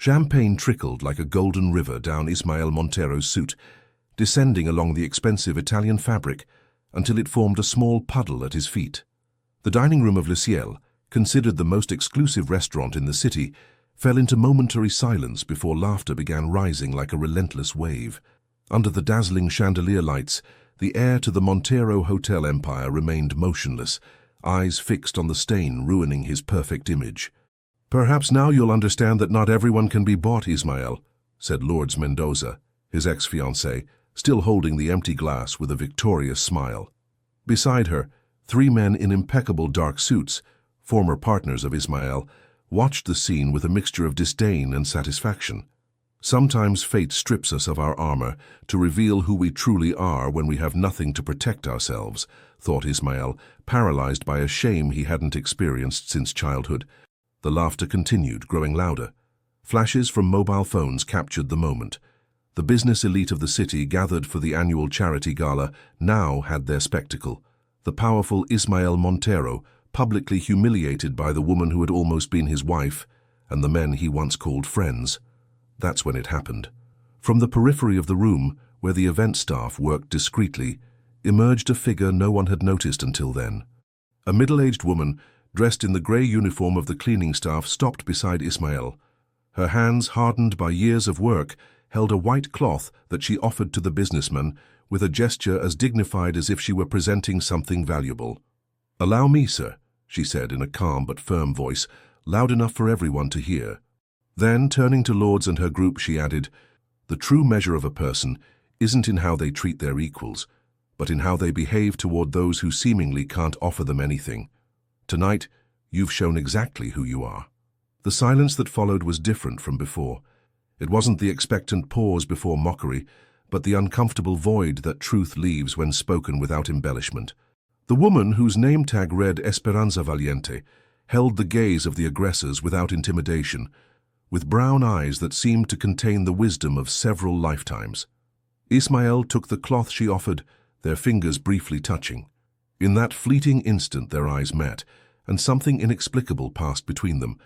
Champagne trickled like a golden river down Ismael Montero's suit, descending along the expensive Italian fabric until it formed a small puddle at his feet. The dining room of Le Ciel, considered the most exclusive restaurant in the city, fell into momentary silence before laughter began rising like a relentless wave. Under the dazzling chandelier lights, the heir to the Montero hotel empire remained motionless, eyes fixed on the stain ruining his perfect image. "Perhaps now you'll understand that not everyone can be bought, Ismael," said Lourdes Mendoza, his ex-fiancée, still holding the empty glass with a victorious smile. Beside her, 3 men in impeccable dark suits, former partners of Ismael, watched the scene with a mixture of disdain and satisfaction. Sometimes fate strips us of our armor to reveal who we truly are when we have nothing to protect ourselves, thought Ismael, paralyzed by a shame he hadn't experienced since childhood. The laughter continued, growing louder. Flashes from mobile phones captured the moment. The business elite of the city gathered for the annual charity gala now had their spectacle. The powerful Ismael Montero, publicly humiliated by the woman who had almost been his wife, and the men he once called friends. That's when it happened. From the periphery of the room, where the event staff worked discreetly, emerged a figure no one had noticed until then. A middle-aged woman, dressed in the grey uniform of the cleaning staff, stopped beside Ismael. Her hands, hardened by years of work, held a white cloth that she offered to the businessman with a gesture as dignified as if she were presenting something valuable. "Allow me, sir," she said in a calm but firm voice, loud enough for everyone to hear. Then, turning to Lourdes and her group, she added, "The true measure of a person isn't in how they treat their equals, but in how they behave toward those who seemingly can't offer them anything. Tonight, you've shown exactly who you are." The silence that followed was different from before. It wasn't the expectant pause before mockery, but the uncomfortable void that truth leaves when spoken without embellishment. The woman, whose name tag read Esperanza Valiente, held the gaze of the aggressors without intimidation, with brown eyes that seemed to contain the wisdom of several lifetimes. Ismael took the cloth she offered, their fingers briefly touching. In that fleeting instant their eyes met, and something inexplicable passed between them.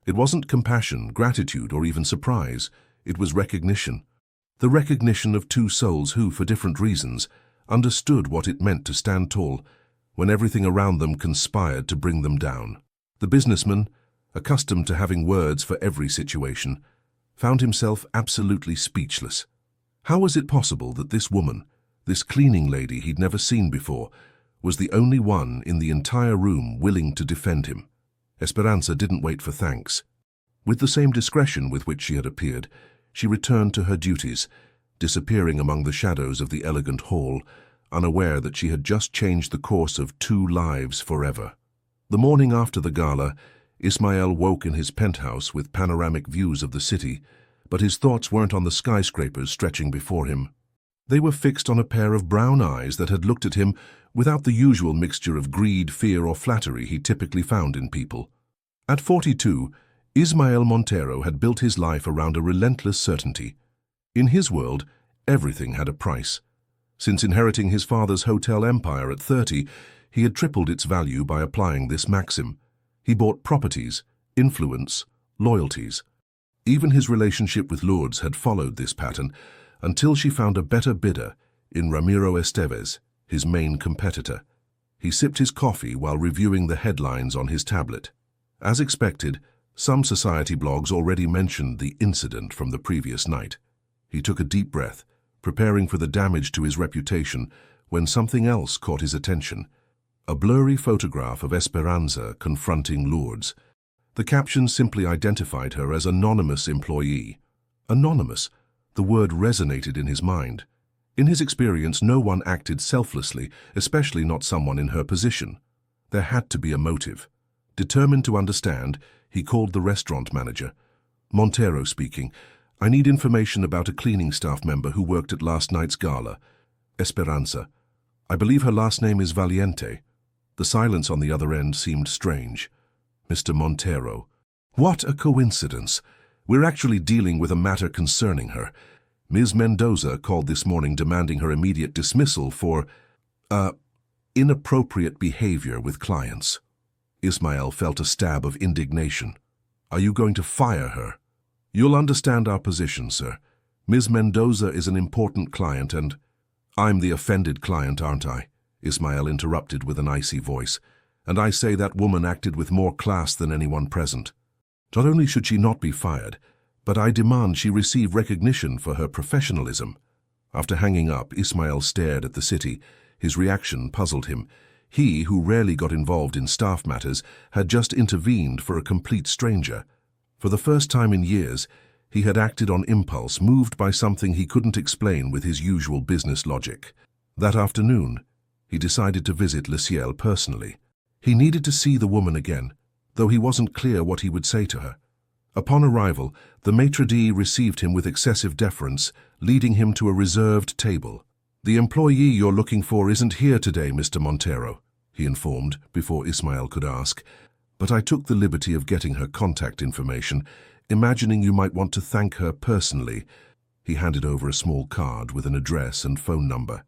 It wasn't compassion, gratitude, or even surprise. It was recognition. The recognition of 2 souls who, for different reasons, understood what it meant to stand tall when everything around them conspired to bring them down. The businessman, accustomed to having words for every situation, found himself absolutely speechless. How was it possible that this woman, this cleaning lady he'd never seen before, was the only one in the entire room willing to defend him? Esperanza didn't wait for thanks. With the same discretion with which she had appeared, she returned to her duties, disappearing among the shadows of the elegant hall, unaware that she had just changed the course of 2 lives forever. The morning after the gala, Ismael woke in his penthouse with panoramic views of the city, but his thoughts weren't on the skyscrapers stretching before him. They were fixed on a pair of brown eyes that had looked at him without the usual mixture of greed, fear, or flattery he typically found in people. At 42, Ismael Montero had built his life around a relentless certainty. In his world, everything had a price. Since inheriting his father's hotel empire at 30, he had tripled its value by applying this maxim. He bought properties, influence, loyalties. Even his relationship with Lourdes had followed this pattern until she found a better bidder in Ramiro Estevez, his main competitor. He sipped his coffee while reviewing the headlines on his tablet. As expected, some society blogs already mentioned the incident from the previous night. He took a deep breath, preparing for the damage to his reputation, when something else caught his attention. A blurry photograph of Esperanza confronting Lourdes. The caption simply identified her as anonymous employee. Anonymous. The word resonated in his mind. In his experience, no one acted selflessly, especially not someone in her position. There had to be a motive. Determined to understand, he called the restaurant manager. "Montero speaking. I need information about a cleaning staff member who worked at last night's gala. Esperanza. I believe her last name is Valiente." The silence on the other end seemed strange. "Mr. Montero. What a coincidence. We're actually dealing with a matter concerning her. Ms. Mendoza called this morning demanding her immediate dismissal for, inappropriate behavior with clients." Ismael felt a stab of indignation. "Are you going to fire her?" You'll understand our position, sir. Ms. Mendoza is an important client and— I'm the offended client, aren't I? Ismael interrupted with an icy voice. And I say that woman acted with more class than anyone present. Not only should she not be fired, but I demand she receive recognition for her professionalism. After hanging up, Ismael stared at the city. His reaction puzzled him. He, who rarely got involved in staff matters, had just intervened for a complete stranger. For the first time in years, he had acted on impulse, moved by something he couldn't explain with his usual business logic. That afternoon, he decided to visit Lisielle personally. He needed to see the woman again, though he wasn't clear what he would say to her. Upon arrival, the maitre d' received him with excessive deference, leading him to a reserved table. "The employee you're looking for isn't here today, Mr. Montero," he informed, before Ismael could ask. "But I took the liberty of getting her contact information, imagining you might want to thank her personally." He handed over a small card with an address and phone number.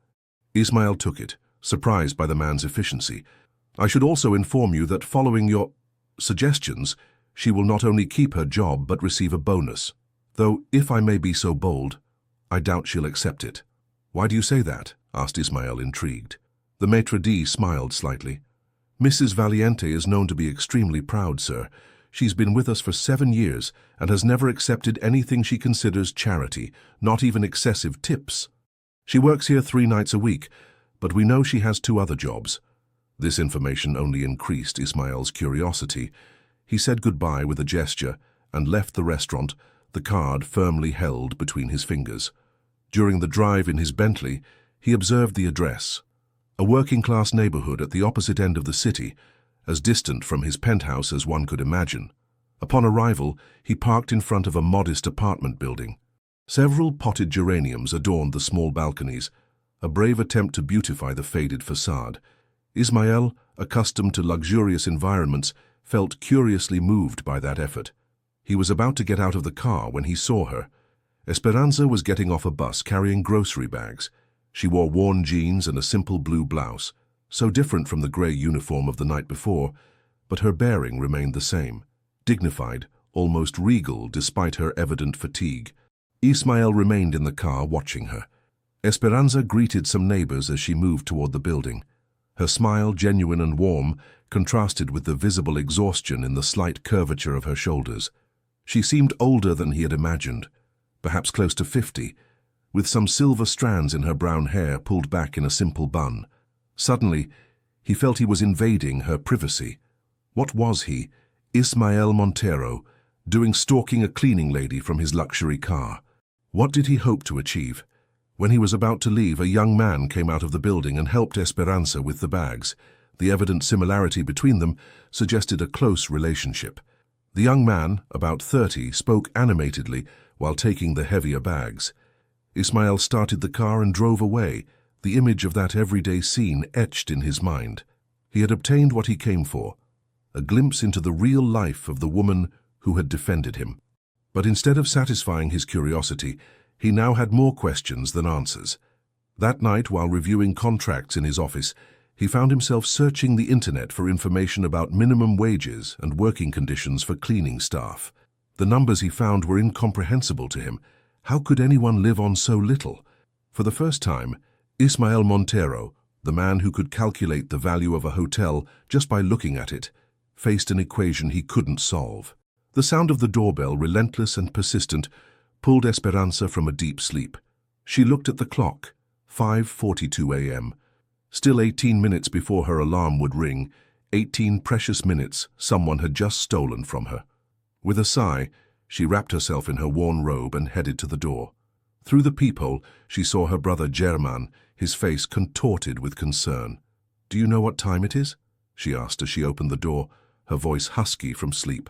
Ismael took it, surprised by the man's efficiency. "I should also inform you that following your suggestions, she will not only keep her job but receive a bonus. Though, if I may be so bold, I doubt she'll accept it." "Why do you say that?" asked Ismael, intrigued. The maitre d' smiled slightly. "Mrs. Valiente is known to be extremely proud, sir. She's been with us for 7 years and has never accepted anything she considers charity, not even excessive tips. She works here 3 nights a week, but we know she has 2 other jobs." This information only increased Ismael's curiosity. He said goodbye with a gesture and left the restaurant, the card firmly held between his fingers. During the drive in his Bentley, he observed the address. A working-class neighborhood at the opposite end of the city, as distant from his penthouse as one could imagine. Upon arrival, he parked in front of a modest apartment building. Several potted geraniums adorned the small balconies, a brave attempt to beautify the faded facade. Ismael, accustomed to luxurious environments, felt curiously moved by that effort. He was about to get out of the car when he saw her. Esperanza was getting off a bus carrying grocery bags. She wore worn jeans and a simple blue blouse, so different from the grey uniform of the night before, but her bearing remained the same, dignified, almost regal despite her evident fatigue. Ismael remained in the car watching her. Esperanza greeted some neighbors as she moved toward the building. Her smile, genuine and warm, contrasted with the visible exhaustion in the slight curvature of her shoulders. She seemed older than he had imagined, perhaps close to 50, with some silver strands in her brown hair pulled back in a simple bun. Suddenly, he felt he was invading her privacy. What was he, Ismael Montero, doing stalking a cleaning lady from his luxury car? What did he hope to achieve? When he was about to leave, a young man came out of the building and helped Esperanza with the bags. The evident similarity between them suggested a close relationship. The young man, about 30, spoke animatedly while taking the heavier bags. Ismael started the car and drove away, the image of that everyday scene etched in his mind. He had obtained what he came for, a glimpse into the real life of the woman who had defended him. But instead of satisfying his curiosity, he now had more questions than answers. That night, while reviewing contracts in his office, he found himself searching the internet for information about minimum wages and working conditions for cleaning staff. The numbers he found were incomprehensible to him. How could anyone live on so little? For the first time, Ismael Montero, the man who could calculate the value of a hotel just by looking at it, faced an equation he couldn't solve. The sound of the doorbell, relentless and persistent, pulled Esperanza from a deep sleep. She looked at the clock, 5:42 a.m. Still 18 minutes before her alarm would ring, 18 precious minutes someone had just stolen from her. With a sigh, she wrapped herself in her worn robe and headed to the door. Through the peephole, she saw her brother German, his face contorted with concern. "Do you know what time it is?" she asked as she opened the door, her voice husky from sleep.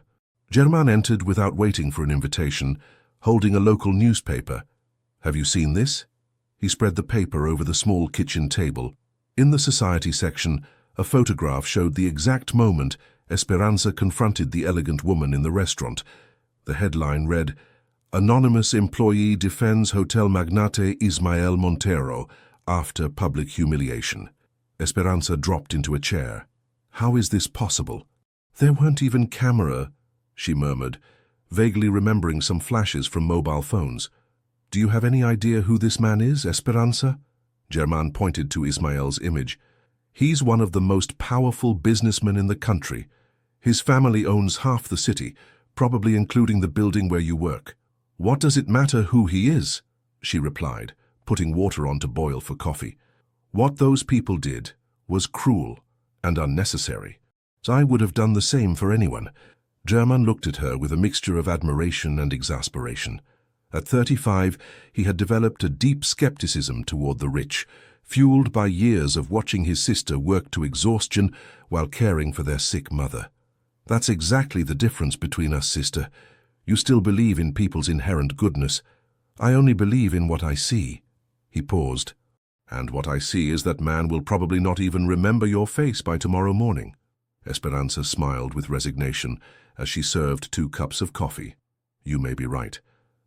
German entered without waiting for an invitation, holding a local newspaper. "Have you seen this?" He spread the paper over the small kitchen table. In the society section, a photograph showed the exact moment Esperanza confronted the elegant woman in the restaurant. The headline read, "Anonymous employee defends hotel magnate Ismael Montero after public humiliation." Esperanza dropped into a chair. "How is this possible?" "There weren't even camera," she murmured, vaguely remembering some flashes from mobile phones. "Do you have any idea who this man is, Esperanza?" Germain pointed to Ismael's image. "He's one of the most powerful businessmen in the country. His family owns half the city, probably including the building where you work." "What does it matter who he is?" she replied, putting water on to boil for coffee. "What those people did was cruel and unnecessary. I would have done the same for anyone." Germain looked at her with a mixture of admiration and exasperation. At 35, he had developed a deep skepticism toward the rich, fueled by years of watching his sister work to exhaustion while caring for their sick mother. "That's exactly the difference between us, sister. You still believe in people's inherent goodness. I only believe in what I see." He paused. "And what I see is that man will probably not even remember your face by tomorrow morning." Esperanza smiled with resignation as she served 2 cups of coffee. "You may be right,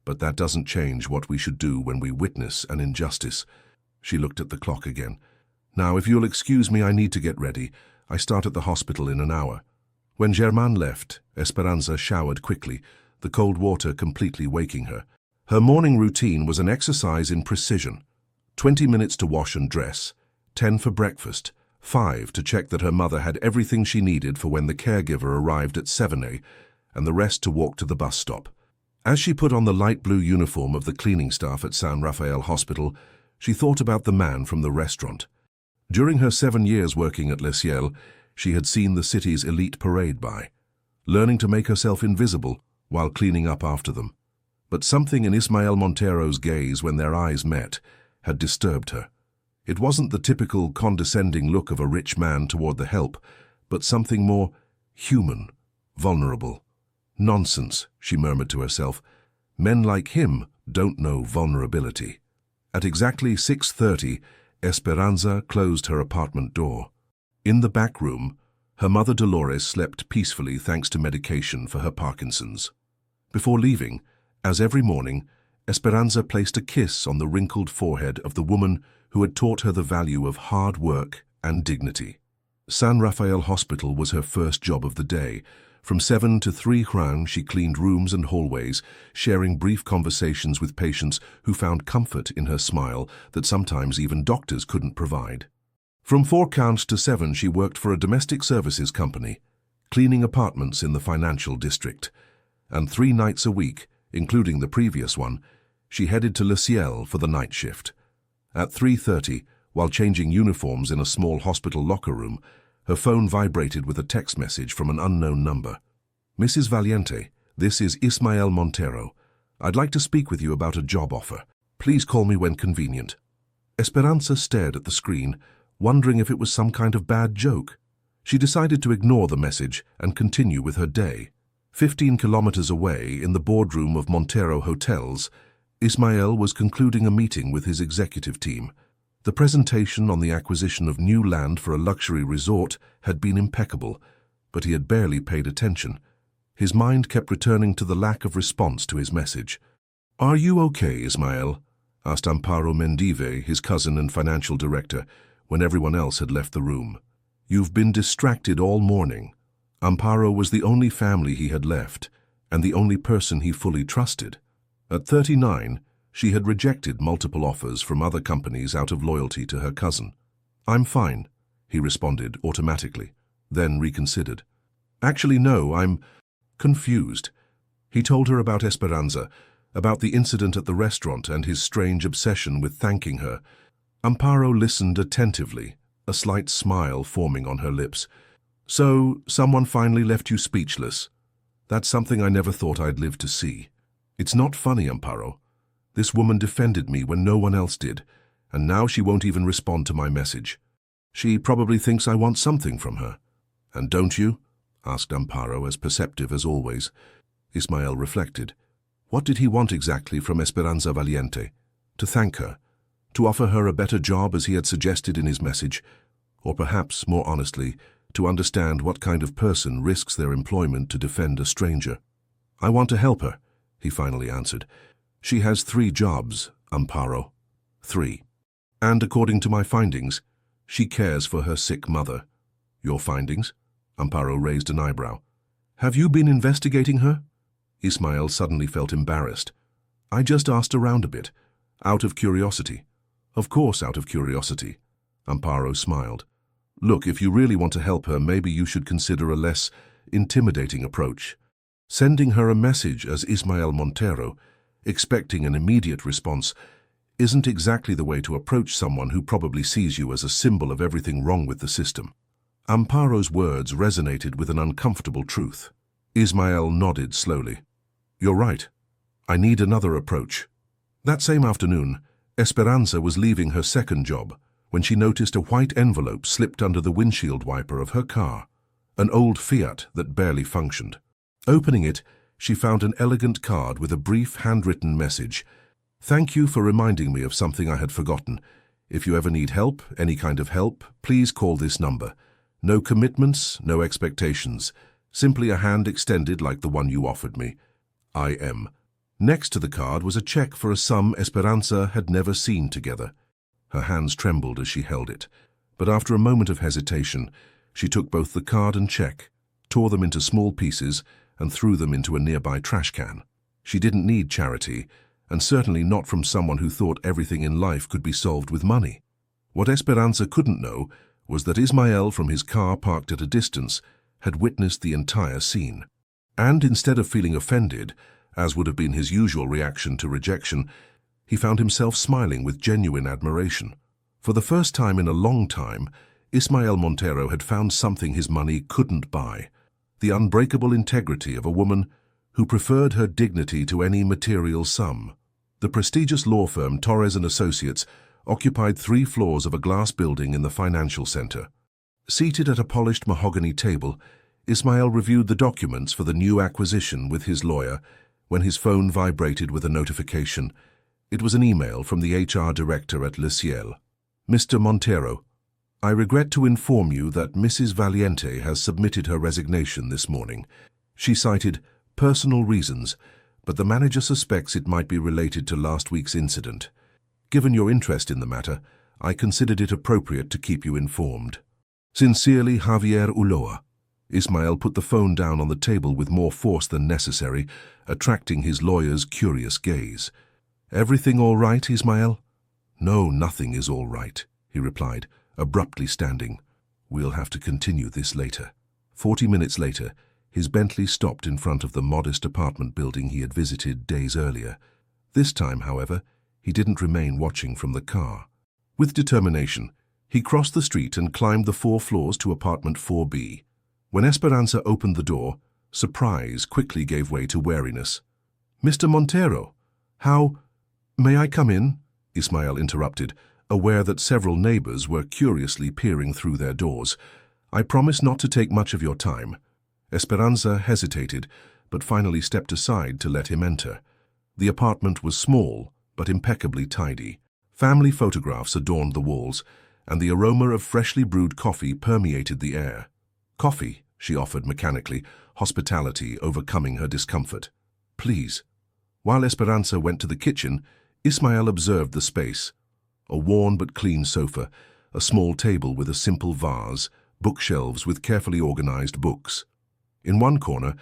but that doesn't change what we should do when we witness an injustice." She looked at the clock again. "Now, if you'll excuse me, I need to get ready. I start at the hospital in an hour." When Germain left, Esperanza showered quickly, the cold water completely waking her. Her morning routine was an exercise in precision. 20 minutes to wash and dress, 10 for breakfast, 5 to check that her mother had everything she needed for when the caregiver arrived at 7 and the rest to walk to the bus stop. As she put on the light blue uniform of the cleaning staff at San Rafael Hospital, she thought about the man from the restaurant. During her 7 years working at Le Ciel, she had seen the city's elite parade by, learning to make herself invisible while cleaning up after them. But something in Ismael Montero's gaze when their eyes met had disturbed her. It wasn't the typical condescending look of a rich man toward the help, but something more human, vulnerable. "Nonsense," she murmured to herself. "Men like him don't know vulnerability." At exactly 6:30, Esperanza closed her apartment door. In the back room, her mother Dolores slept peacefully thanks to medication for her Parkinson's. Before leaving, as every morning, Esperanza placed a kiss on the wrinkled forehead of the woman who had taught her the value of hard work and dignity. San Rafael Hospital was her first job of the day. From 7 to 3 she cleaned rooms and hallways, sharing brief conversations with patients who found comfort in her smile that sometimes even doctors couldn't provide. From 4 to 7 she worked for a domestic services company, cleaning apartments in the financial district. And 3 nights a week, including the previous one, she headed to Le Ciel for the night shift. At 3:30, while changing uniforms in a small hospital locker room, her phone vibrated with a text message from an unknown number. "Mrs. Valiente, this is Ismael Montero. I'd like to speak with you about a job offer. Please call me when convenient." Esperanza stared at the screen, wondering if it was some kind of bad joke. She decided to ignore the message and continue with her day. 15 kilometers away, in the boardroom of Montero Hotels, Ismael was concluding a meeting with his executive team. The presentation on the acquisition of new land for a luxury resort had been impeccable, but he had barely paid attention. His mind kept returning to the lack of response to his message. "Are you okay, Ismael?" asked Amparo Mendive, his cousin and financial director, when everyone else had left the room. "You've been distracted all morning." Amparo was the only family he had left, and the only person he fully trusted. At 39, she had rejected multiple offers from other companies out of loyalty to her cousin. "I'm fine," he responded automatically, then reconsidered. "Actually, no, I'm confused." He told her about Esperanza, about the incident at the restaurant and his strange obsession with thanking her. Amparo listened attentively, a slight smile forming on her lips. "So, someone finally left you speechless. That's something I never thought I'd live to see. It's not funny, Amparo. This woman defended me when no one else did, and now she won't even respond to my message. She probably thinks I want something from her." "And don't you?" asked Amparo, as perceptive as always. Ismael reflected. What did he want exactly from Esperanza Valiente? To thank her? To offer her a better job as he had suggested in his message? Or perhaps, more honestly, to understand what kind of person risks their employment to defend a stranger? "I want to help her," he finally answered. "She has 3 jobs, Amparo. 3. And according to my findings, she cares for her sick mother." "Your findings?" Amparo raised an eyebrow. "Have you been investigating her?" Ismail suddenly felt embarrassed. I just asked around a bit, out of curiosity. Of course, out of curiosity. Amparo smiled. Look, if you really want to help her, maybe you should consider a less intimidating approach. Sending her a message as Ismael Montero, expecting an immediate response, isn't exactly the way to approach someone who probably sees you as a symbol of everything wrong with the system. Amparo's words resonated with an uncomfortable truth. Ismael nodded slowly. You're right. I need another approach. That same afternoon, Esperanza was leaving her second job when she noticed a white envelope slipped under the windshield wiper of her car, an old Fiat that barely functioned. Opening it, she found an elegant card with a brief handwritten message. Thank you for reminding me of something I had forgotten. If you ever need help, any kind of help, please call this number. No commitments, no expectations. Simply a hand extended like the one you offered me. I.M. Next to the card was a check for a sum Esperanza had never seen together. Her hands trembled as she held it, but after a moment of hesitation, she took both the card and check, tore them into small pieces, and threw them into a nearby trash can. She didn't need charity, and certainly not from someone who thought everything in life could be solved with money. What Esperanza couldn't know was that Ismael, from his car parked at a distance, had witnessed the entire scene. And instead of feeling offended, as would have been his usual reaction to rejection, he found himself smiling with genuine admiration. For the first time in a long time, Ismael Montero had found something his money couldn't buy: the unbreakable integrity of a woman who preferred her dignity to any material sum. The prestigious law firm Torres & Associates occupied 3 floors of a glass building in the financial center. Seated at a polished mahogany table, Ismael reviewed the documents for the new acquisition with his lawyer when his phone vibrated with a notification. It was an email from the HR director at Le Ciel. Mr. Montero, I regret to inform you that Mrs. Valiente has submitted her resignation this morning. She cited personal reasons, but the manager suspects it might be related to last week's incident. Given your interest in the matter, I considered it appropriate to keep you informed. Sincerely, Javier Ulloa. Ismael put the phone down on the table with more force than necessary, attracting his lawyer's curious gaze. Everything all right, Ismael? No, nothing is all right, he replied, abruptly standing. We'll have to continue this later. 40 minutes later, his Bentley stopped in front of the modest apartment building he had visited days earlier. This time, however, he didn't remain watching from the car. With determination, he crossed the street and climbed the 4 floors to apartment 4B. When Esperanza opened the door, surprise quickly gave way to wariness. Mr. Montero, how— May I come in? Ismael interrupted, aware that several neighbors were curiously peering through their doors. I promise not to take much of your time. Esperanza hesitated, but finally stepped aside to let him enter. The apartment was small, but impeccably tidy. Family photographs adorned the walls, and the aroma of freshly brewed coffee permeated the air. Coffee, she offered mechanically, hospitality overcoming her discomfort. Please. While Esperanza went to the kitchen, Ismael observed the space. A worn but clean sofa, a small table with a simple vase, bookshelves with carefully organized books. In one corner,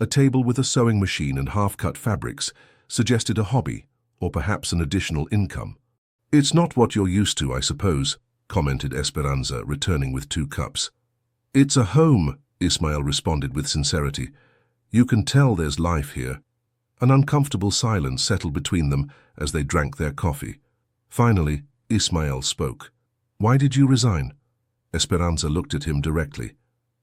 a table with a sewing machine and half-cut fabrics suggested a hobby, or perhaps an additional income. It's not what you're used to, I suppose, commented Esperanza, returning with 2 cups. It's a home, Ismael responded with sincerity. You can tell there's life here. An uncomfortable silence settled between them as they drank their coffee. Finally, Ismael spoke. Why did you resign? Esperanza looked at him directly.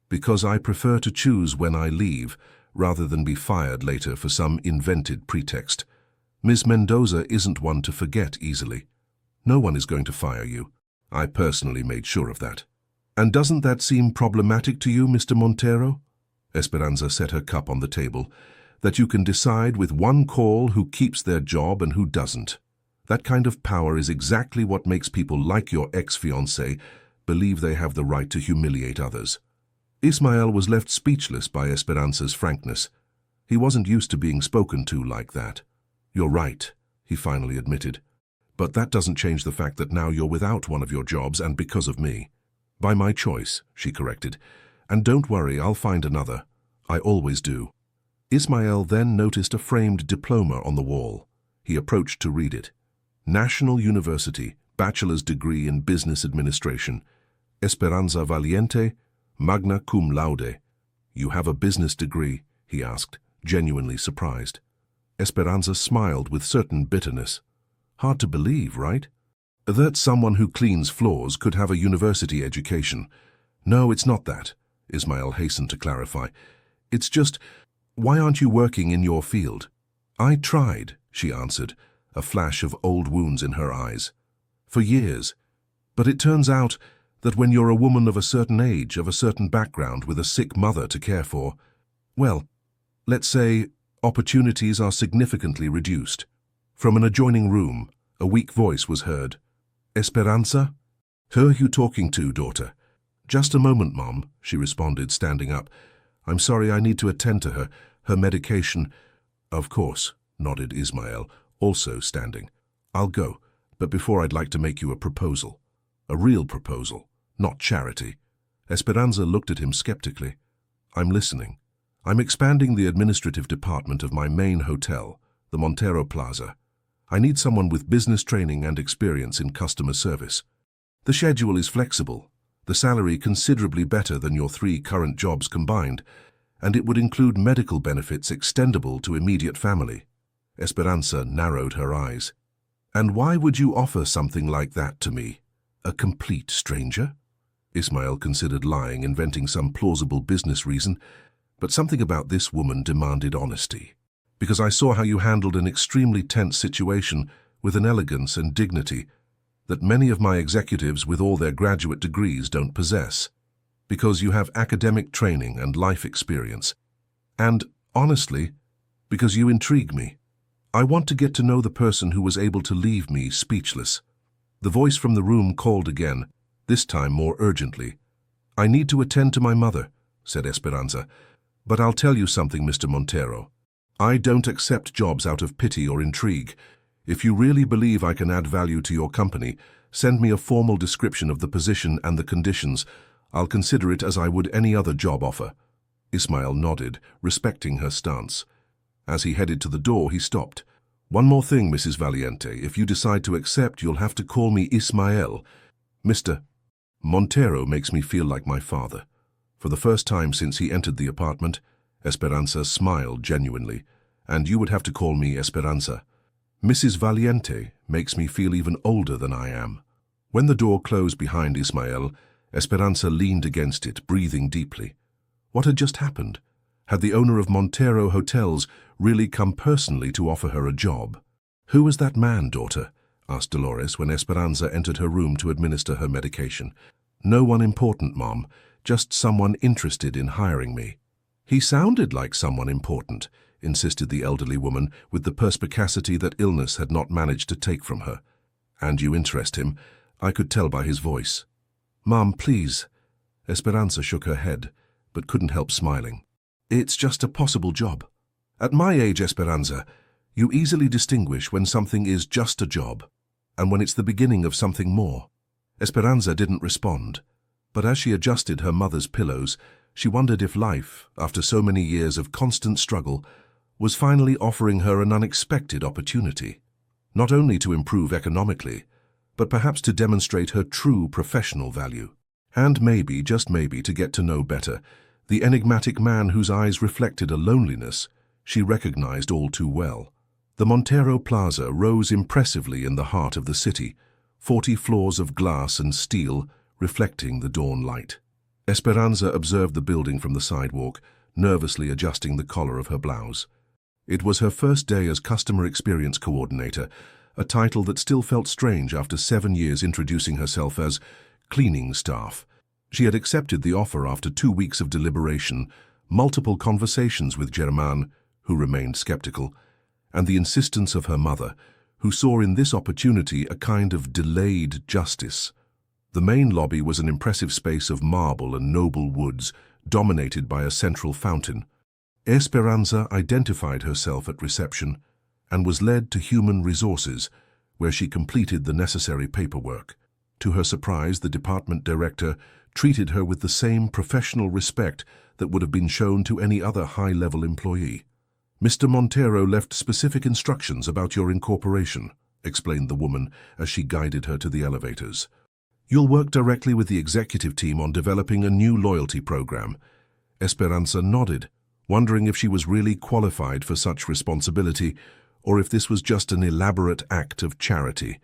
Because I prefer to choose when I leave, rather than be fired later for some invented pretext. Ms. Mendoza isn't one to forget easily. No one is going to fire you. I personally made sure of that. And doesn't that seem problematic to you, Mr. Montero? Esperanza set her cup on the table. That you can decide with one call who keeps their job and who doesn't. That kind of power is exactly what makes people like your ex-fiancé believe they have the right to humiliate others. Ismael was left speechless by Esperanza's frankness. He wasn't used to being spoken to like that. You're right, he finally admitted. But that doesn't change the fact that now you're without one of your jobs, and because of me. By my choice, she corrected. And don't worry, I'll find another. I always do. Ismael then noticed a framed diploma on the wall. He approached to read it. National University, Bachelor's Degree in Business Administration. Esperanza Valiente, magna cum laude. You have a business degree? He asked, genuinely surprised. Esperanza smiled with certain bitterness. Hard to believe, right? That someone who cleans floors could have a university education. No, it's not that, Ismael hastened to clarify. It's just, why aren't you working in your field? I tried, she answered, a flash of old wounds in her eyes. For years. But it turns out that when you're a woman of a certain age, of a certain background, with a sick mother to care for, well, let's say opportunities are significantly reduced. From an adjoining room, a weak voice was heard. Esperanza? Who are you talking to, daughter? Just a moment, Mom, she responded, standing up. I'm sorry, I need to attend to her. Her medication. Of course, nodded Ismael, also standing. I'll go, but before I'd like to make you a proposal. A real proposal, not charity. Esperanza looked at him skeptically. I'm listening. I'm expanding the administrative department of my main hotel, the Montero Plaza. I need someone with business training and experience in customer service. The schedule is flexible, the salary considerably better than your 3 current jobs combined, and it would include medical benefits extendable to immediate family. Esperanza narrowed her eyes. And why would you offer something like that to me? A complete stranger? Ismael considered lying, inventing some plausible business reason, but something about this woman demanded honesty. Because I saw how you handled an extremely tense situation with an elegance and dignity that many of my executives with all their graduate degrees don't possess. Because you have academic training and life experience. And, honestly, because you intrigue me. I want to get to know the person who was able to leave me speechless. The voice from the room called again, this time more urgently. I need to attend to my mother, said Esperanza. But I'll tell you something, Mr. Montero. I don't accept jobs out of pity or intrigue. If you really believe I can add value to your company, send me a formal description of the position and the conditions. I'll consider it as I would any other job offer. Ismael nodded, respecting her stance. As he headed to the door, he stopped. One more thing, Mrs. Valiente. If you decide to accept, you'll have to call me Ismael. Mr. Montero makes me feel like my father. For the first time since he entered the apartment, Esperanza smiled genuinely, and you would have to call me Esperanza. Mrs. Valiente makes me feel even older than I am. When the door closed behind Ismael, Esperanza leaned against it, breathing deeply. What had just happened? Had the owner of Montero Hotels really come personally to offer her a job? Who was that man, daughter? Asked Dolores when Esperanza entered her room to administer her medication. No one important, Mom. Just someone interested in hiring me. He sounded like someone important, insisted the elderly woman with the perspicacity that illness had not managed to take from her. And you interest him, I could tell by his voice. Mom, please. Esperanza shook her head, but couldn't help smiling. It's just a possible job. At my age, Esperanza, you easily distinguish when something is just a job, and when it's the beginning of something more. Esperanza didn't respond, but as she adjusted her mother's pillows, she wondered if life, after so many years of constant struggle, was finally offering her an unexpected opportunity, not only to improve economically, but perhaps to demonstrate her true professional value. And maybe, just maybe, to get to know better the enigmatic man whose eyes reflected a loneliness she recognized all too well. The Montero Plaza rose impressively in the heart of the city, 40 floors of glass and steel reflecting the dawn light. Esperanza observed the building from the sidewalk, nervously adjusting the collar of her blouse. It was her first day as Customer Experience Coordinator, a title that still felt strange after 7 years introducing herself as cleaning staff. She had accepted the offer after 2 weeks of deliberation, multiple conversations with Germain, who remained skeptical, and the insistence of her mother, who saw in this opportunity a kind of delayed justice. The main lobby was an impressive space of marble and noble woods, dominated by a central fountain. Esperanza identified herself at reception and was led to Human Resources, where she completed the necessary paperwork. To her surprise, the department director treated her with the same professional respect that would have been shown to any other high-level employee. Mr. Montero left specific instructions about your incorporation, explained the woman as she guided her to the elevators. You'll work directly with the executive team on developing a new loyalty program. Esperanza nodded, wondering if she was really qualified for such responsibility or if this was just an elaborate act of charity.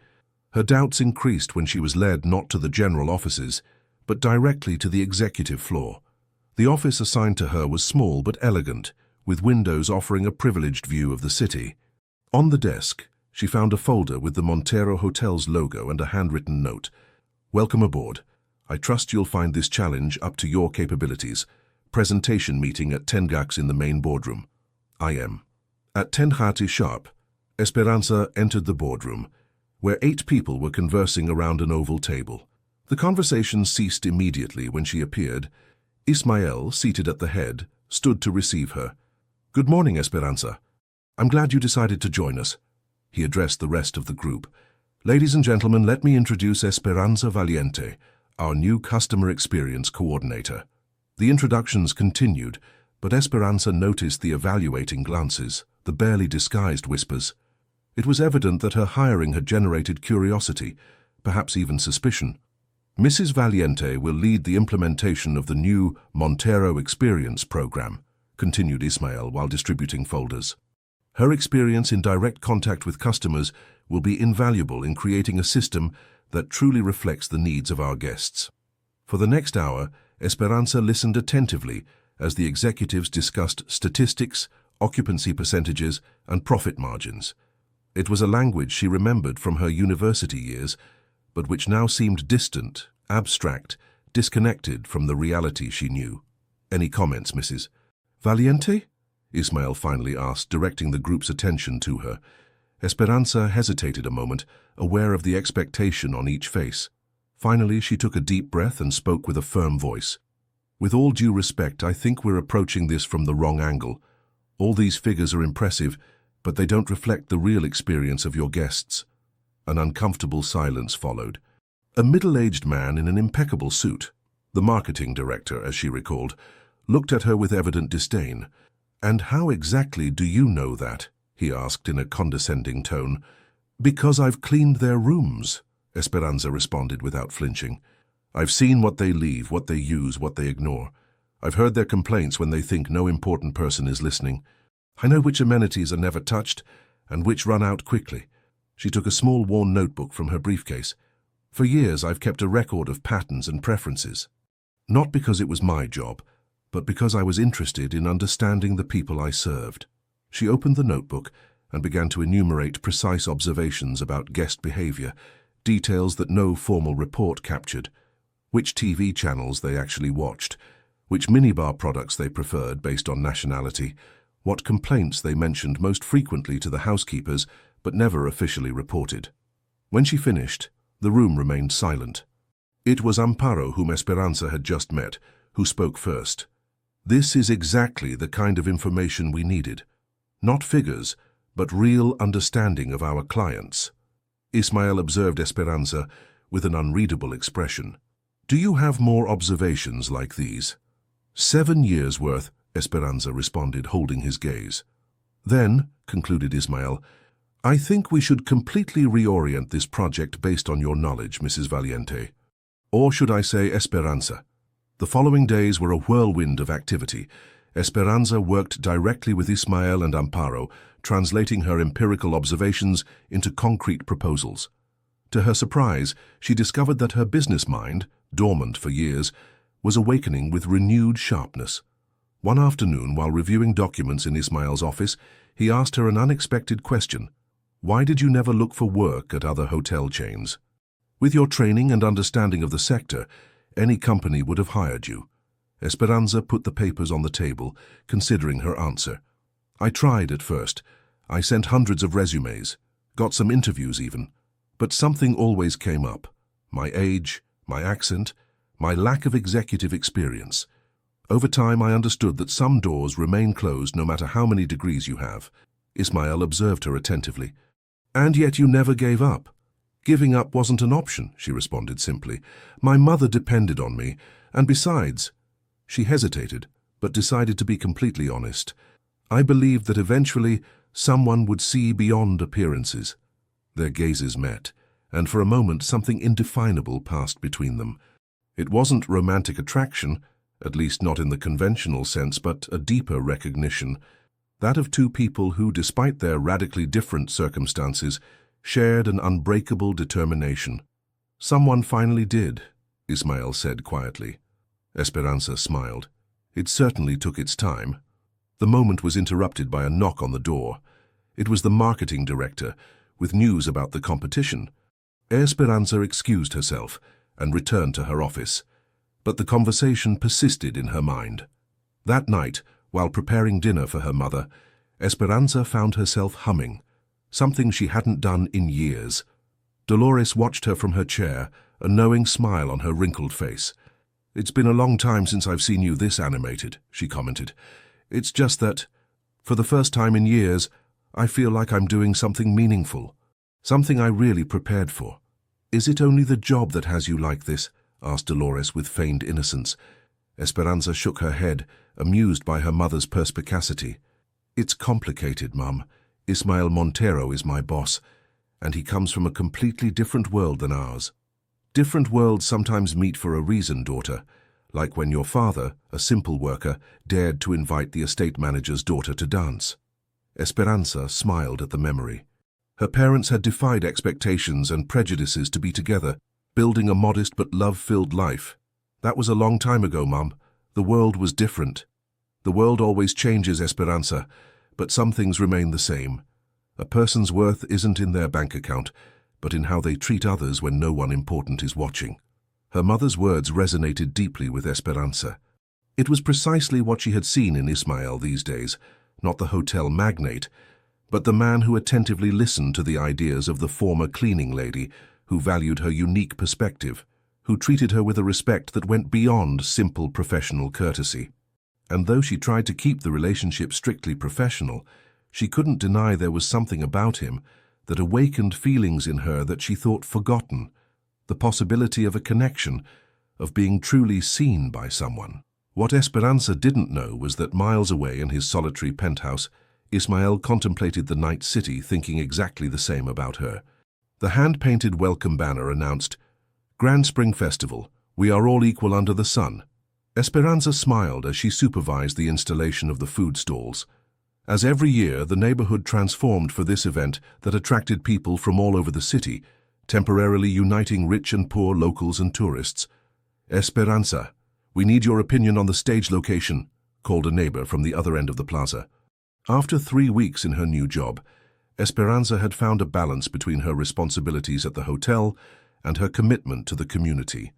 Her doubts increased when she was led not to the general offices, but directly to the executive floor. The office assigned to her was small but elegant, with windows offering a privileged view of the city. On the desk, she found a folder with the Montero Hotel's logo and a handwritten note. Welcome aboard. I trust you'll find this challenge up to your capabilities. Presentation meeting at 10 in the main boardroom. I am. At 10 sharp, Esperanza entered the boardroom, where 8 people were conversing around an oval table. The conversation ceased immediately when she appeared. Ismael, seated at the head, stood to receive her. Good morning, Esperanza. I'm glad you decided to join us. He addressed the rest of the group. Ladies and gentlemen, let me introduce Esperanza Valiente, our new customer experience coordinator. The introductions continued, but Esperanza noticed the evaluating glances, the barely disguised whispers. It was evident that her hiring had generated curiosity, perhaps even suspicion. Mrs. Valiente will lead the implementation of the new Montero Experience program, continued Ismael while distributing folders. Her experience in direct contact with customers will be invaluable in creating a system that truly reflects the needs of our guests. For the next hour, Esperanza listened attentively as the executives discussed statistics, occupancy percentages, and profit margins. It was a language she remembered from her university years, but which now seemed distant, abstract, disconnected from the reality she knew. Any comments, Mrs. Valiente? Ismael finally asked, directing the group's attention to her. Esperanza hesitated a moment, aware of the expectation on each face. Finally, she took a deep breath and spoke with a firm voice. With all due respect, I think we're approaching this from the wrong angle. All these figures are impressive, but they don't reflect the real experience of your guests. An uncomfortable silence followed. A middle-aged man in an impeccable suit, the marketing director, as she recalled, looked at her with evident disdain. And how exactly do you know that? He asked in a condescending tone. Because I've cleaned their rooms, Esperanza responded without flinching. I've seen what they leave, what they use, what they ignore. I've heard their complaints when they think no important person is listening. I know which amenities are never touched and which run out quickly. She took a small worn notebook from her briefcase. For years I've kept a record of patterns and preferences. Not because it was my job, but because I was interested in understanding the people I served. She opened the notebook and began to enumerate precise observations about guest behavior, details that no formal report captured, which TV channels they actually watched, which minibar products they preferred based on nationality, what complaints they mentioned most frequently to the housekeepers but never officially reported. When she finished, the room remained silent. It was Amparo, whom Esperanza had just met, who spoke first. This is exactly the kind of information we needed. Not figures, but real understanding of our clients. Ismael observed Esperanza with an unreadable expression. Do you have more observations like these? 7 years' worth, Esperanza responded, holding his gaze. Then, concluded Ismael, I think we should completely reorient this project based on your knowledge, Mrs. Valiente. Or should I say Esperanza? The following days were a whirlwind of activity. Esperanza worked directly with Ismael and Amparo, translating her empirical observations into concrete proposals. To her surprise, she discovered that her business mind, dormant for years, was awakening with renewed sharpness. One afternoon, while reviewing documents in Ismael's office, he asked her an unexpected question. Why did you never look for work at other hotel chains? With your training and understanding of the sector, any company would have hired you. Esperanza put the papers on the table, considering her answer. I tried at first. I sent hundreds of resumes, got some interviews even. But something always came up. My age, my accent, my lack of executive experience. Over time, I understood that some doors remain closed no matter how many degrees you have. Ismael observed her attentively. And yet you never gave up. Giving up wasn't an option, she responded simply. My mother depended on me, and besides, she hesitated, but decided to be completely honest. I believed that eventually someone would see beyond appearances. Their gazes met, and for a moment something indefinable passed between them. It wasn't romantic attraction, at least not in the conventional sense, but a deeper recognition, that of two people who, despite their radically different circumstances, shared an unbreakable determination. "Someone finally did," Ismael said quietly. Esperanza smiled. It certainly took its time. The moment was interrupted by a knock on the door. It was the marketing director, with news about the competition. Esperanza excused herself and returned to her office. But the conversation persisted in her mind. That night, while preparing dinner for her mother, Esperanza found herself humming, something she hadn't done in years. Dolores watched her from her chair, a knowing smile on her wrinkled face. "It's been a long time since I've seen you this animated," she commented. "It's just that, for the first time in years, I feel like I'm doing something meaningful, something I really prepared for." "Is it only the job that has you like this?" asked Dolores with feigned innocence. Esperanza shook her head, amused by her mother's perspicacity. "It's complicated, Mum. Ismael Montero is my boss, and he comes from a completely different world than ours. Different worlds sometimes meet for a reason, daughter, like when your father, a simple worker, dared to invite the estate manager's daughter to dance." Esperanza smiled at the memory. Her parents had defied expectations and prejudices to be together, building a modest but love-filled life. "That was a long time ago, Mum. The world was different." "The world always changes, Esperanza, but some things remain the same. A person's worth isn't in their bank account, but in how they treat others when no one important is watching." Her mother's words resonated deeply with Esperanza. It was precisely what she had seen in Ismael these days, not the hotel magnate, but the man who attentively listened to the ideas of the former cleaning lady, who valued her unique perspective, who treated her with a respect that went beyond simple professional courtesy. And though she tried to keep the relationship strictly professional, she couldn't deny there was something about him that awakened feelings in her that she thought forgotten, the possibility of a connection, of being truly seen by someone. What Esperanza didn't know was that miles away in his solitary penthouse, Ismael contemplated the night city, thinking exactly the same about her. The hand-painted welcome banner announced, "Grand Spring Festival, we are all equal under the sun." Esperanza smiled as she supervised the installation of the food stalls. As every year, the neighborhood transformed for this event that attracted people from all over the city, temporarily uniting rich and poor locals and tourists. "Esperanza, we need your opinion on the stage location," called a neighbor from the other end of the plaza. After 3 weeks in her new job, Esperanza had found a balance between her responsibilities at the hotel and her commitment to the community.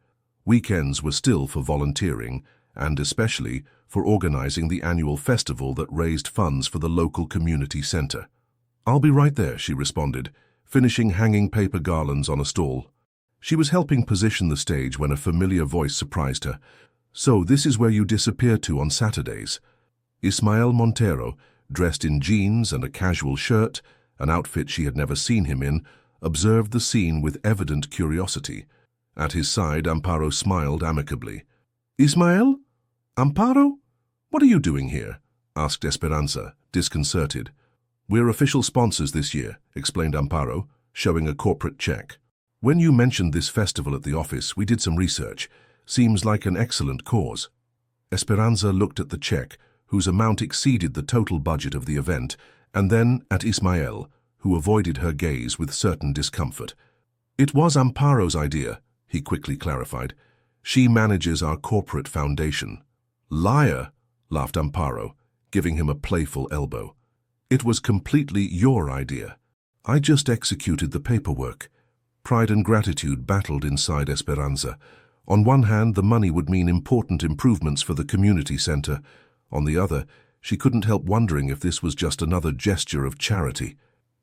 Weekends were still for volunteering, and especially for organizing the annual festival that raised funds for the local community center. "I'll be right there," she responded, finishing hanging paper garlands on a stall. She was helping position the stage when a familiar voice surprised her. "So this is where you disappear to on Saturdays." Ismael Montero, dressed in jeans and a casual shirt, an outfit she had never seen him in, observed the scene with evident curiosity. At his side, Amparo smiled amicably. "Ismael? Amparo? What are you doing here?" asked Esperanza, disconcerted. "We're official sponsors this year," explained Amparo, showing a corporate check. "When you mentioned this festival at the office, we did some research. Seems like an excellent cause." Esperanza looked at the check, whose amount exceeded the total budget of the event, and then at Ismael, who avoided her gaze with certain discomfort. "It was Amparo's idea," he quickly clarified. "She manages our corporate foundation." "Liar," laughed Amparo, giving him a playful elbow. "It was completely your idea. I just executed the paperwork." Pride and gratitude battled inside Esperanza. On one hand, the money would mean important improvements for the community center. On the other, she couldn't help wondering if this was just another gesture of charity.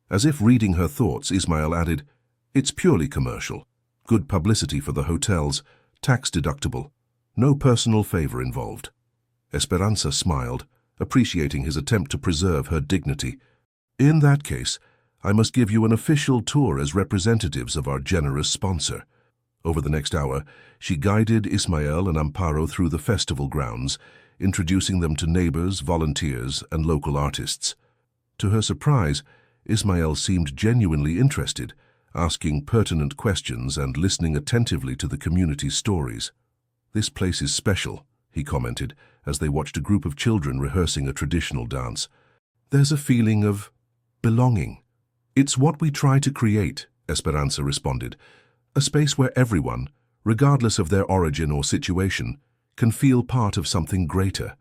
As if reading her thoughts, Ismael added, "It's purely commercial. Good publicity for the hotels, tax deductible. No personal favor involved." Esperanza smiled, appreciating his attempt to preserve her dignity. "In that case, I must give you an official tour as representatives of our generous sponsor." Over the next hour, she guided Ismael and Amparo through the festival grounds, introducing them to neighbors, volunteers, and local artists. To her surprise, Ismail seemed genuinely interested, asking pertinent questions and listening attentively to the community's stories. "This place is special," he commented, as they watched a group of children rehearsing a traditional dance. "There's a feeling of belonging." "It's what we try to create," Esperanza responded. "A space where everyone, regardless of their origin or situation, can feel part of something greater."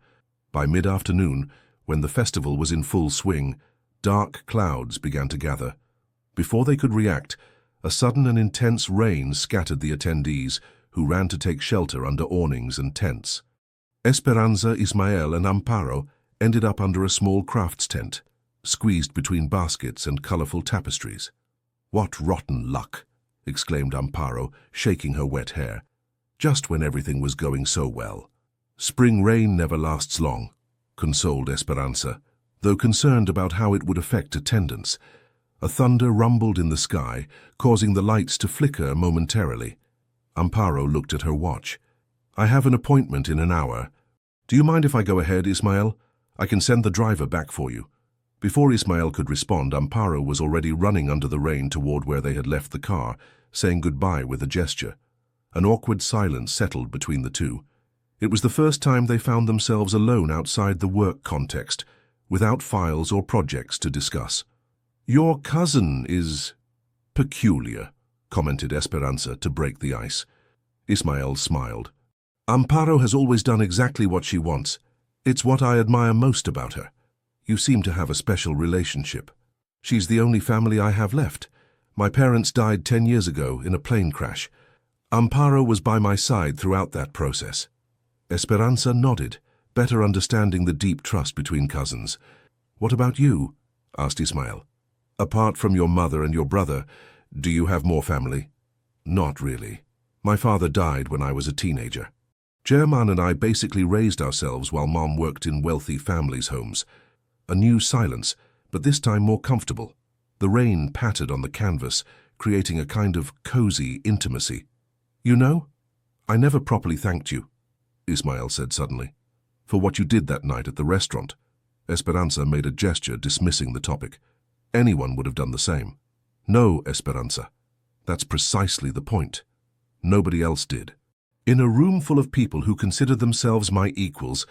By mid-afternoon, when the festival was in full swing, dark clouds began to gather. Before they could react, a sudden and intense rain scattered the attendees, who ran to take shelter under awnings and tents. Esperanza, Ismael, and Amparo ended up under a small crafts tent, squeezed between baskets and colorful tapestries. "What rotten luck!" exclaimed Amparo, shaking her wet hair. "Just when everything was going so well." "Spring rain never lasts long," consoled Esperanza, though concerned about how it would affect attendance. A thunder rumbled in the sky, causing the lights to flicker momentarily. Amparo looked at her watch. "I have an appointment in an hour. Do you mind if I go ahead, Ismael? I can send the driver back for you." Before Ismael could respond, Amparo was already running under the rain toward where they had left the car, saying goodbye with a gesture. An awkward silence settled between the two. It was the first time they found themselves alone outside the work context, without files or projects to discuss. "Your cousin is peculiar," commented Esperanza to break the ice. Ismael smiled. "Amparo has always done exactly what she wants. It's what I admire most about her. You seem to have a special relationship. She's the only family I have left. My parents died 10 years ago in a plane crash. Amparo was by my side throughout that process." Esperanza nodded, better understanding the deep trust between cousins. "What about you?" asked Ismael. "Apart from your mother and your brother, do you have more family?" "Not really. My father died when I was a teenager. German and I basically raised ourselves while Mom worked in wealthy families' homes." A new silence, but this time more comfortable. The rain pattered on the canvas, creating a kind of cozy intimacy. "You know, I never properly thanked you," Ismael said suddenly, "for what you did that night at the restaurant." Esperanza made a gesture dismissing the topic. Anyone would have done the same. "No, Esperanza. That's precisely the point. Nobody else did. In a room full of people who considered themselves my equals,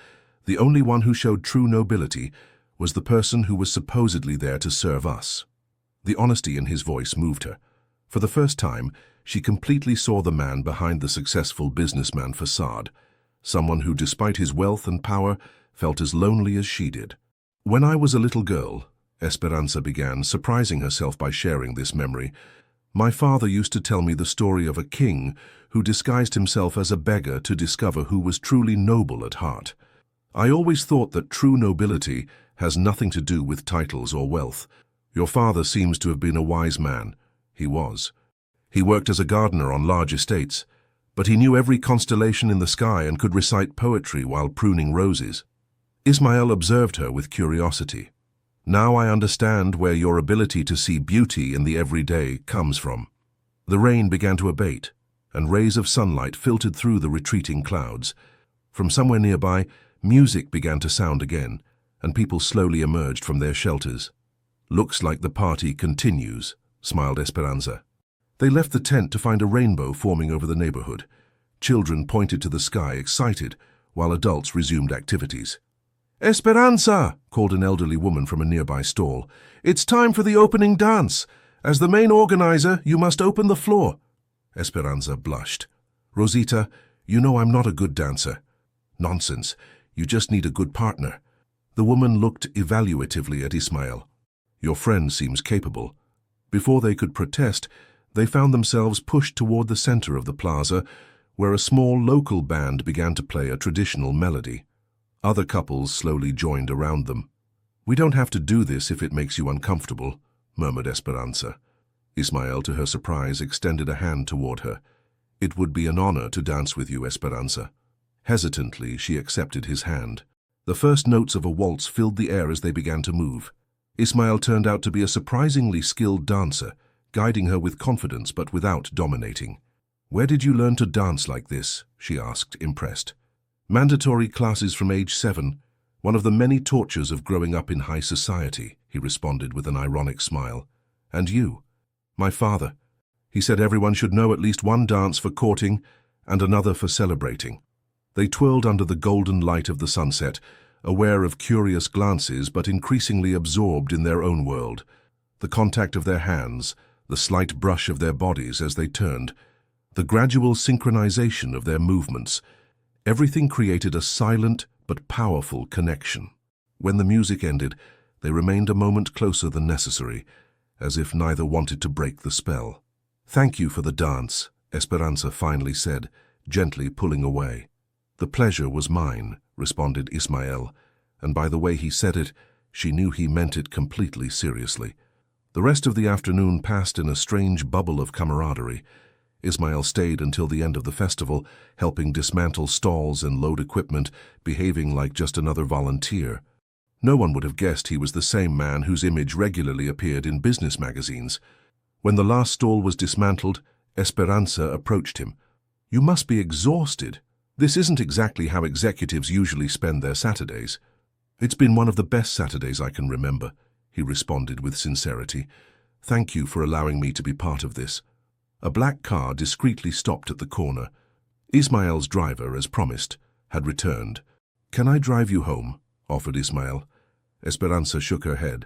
the only one who showed true nobility was the person who was supposedly there to serve us." The honesty in his voice moved her. For the first time, she completely saw the man behind the successful businessman facade, someone who, despite his wealth and power, felt as lonely as she did. "When I was a little girl," Esperanza began, surprising herself by sharing this memory, "my father used to tell me the story of a king who disguised himself as a beggar to discover who was truly noble at heart. I always thought that true nobility has nothing to do with titles or wealth. Your father seems to have been a wise man." He was. He worked as a gardener on large estates, but he knew every constellation in the sky and could recite poetry while pruning roses. Ismael observed her with curiosity. "Now I understand where your ability to see beauty in the everyday comes from." The rain began to abate, and rays of sunlight filtered through the retreating clouds. From somewhere nearby, music began to sound again, and people slowly emerged from their shelters. "Looks like the party continues," smiled Esperanza. They left the tent to find a rainbow forming over the neighborhood. Children pointed to the sky, excited, while adults resumed activities. "Esperanza!" called an elderly woman from a nearby stall. "It's time for the opening dance. As the main organizer, you must open the floor." Esperanza blushed. "Rosita, you know I'm not a good dancer." "Nonsense. You just need a good partner." The woman looked evaluatively at Ismael. "Your friend seems capable." Before they could protest, they found themselves pushed toward the center of the plaza, where a small local band began to play a traditional melody. Other couples slowly joined around them. "We don't have to do this if it makes you uncomfortable," murmured Esperanza. Ismael, to her surprise, extended a hand toward her. "It would be an honor to dance with you, Esperanza." Hesitantly, she accepted his hand. The first notes of a waltz filled the air as they began to move. Ismael turned out to be a surprisingly skilled dancer, guiding her with confidence but without dominating. "Where did you learn to dance like this?" she asked, impressed. Mandatory classes from age 7, one of the many tortures of growing up in high society, he responded with an ironic smile. And you? My father. He said everyone should know at least one dance for courting and another for celebrating. They twirled under the golden light of the sunset, aware of curious glances but increasingly absorbed in their own world. The contact of their hands, the slight brush of their bodies as they turned, the gradual synchronization of their movements, everything created a silent but powerful connection. When the music ended, they remained a moment closer than necessary, as if neither wanted to break the spell. "Thank you for the dance," Esperanza finally said, gently pulling away. "The pleasure was mine," responded Ismael, and by the way he said it, she knew he meant it completely seriously. The rest of the afternoon passed in a strange bubble of camaraderie. Ismael stayed until the end of the festival, helping dismantle stalls and load equipment, behaving like just another volunteer. No one would have guessed he was the same man whose image regularly appeared in business magazines. When the last stall was dismantled, Esperanza approached him. "You must be exhausted. This isn't exactly how executives usually spend their Saturdays." "It's been one of the best Saturdays I can remember," he responded with sincerity. "Thank you for allowing me to be part of this." A black car discreetly stopped at the corner. Ismael's driver, as promised, had returned. "Can I drive you home?" offered Ismael. Esperanza shook her head.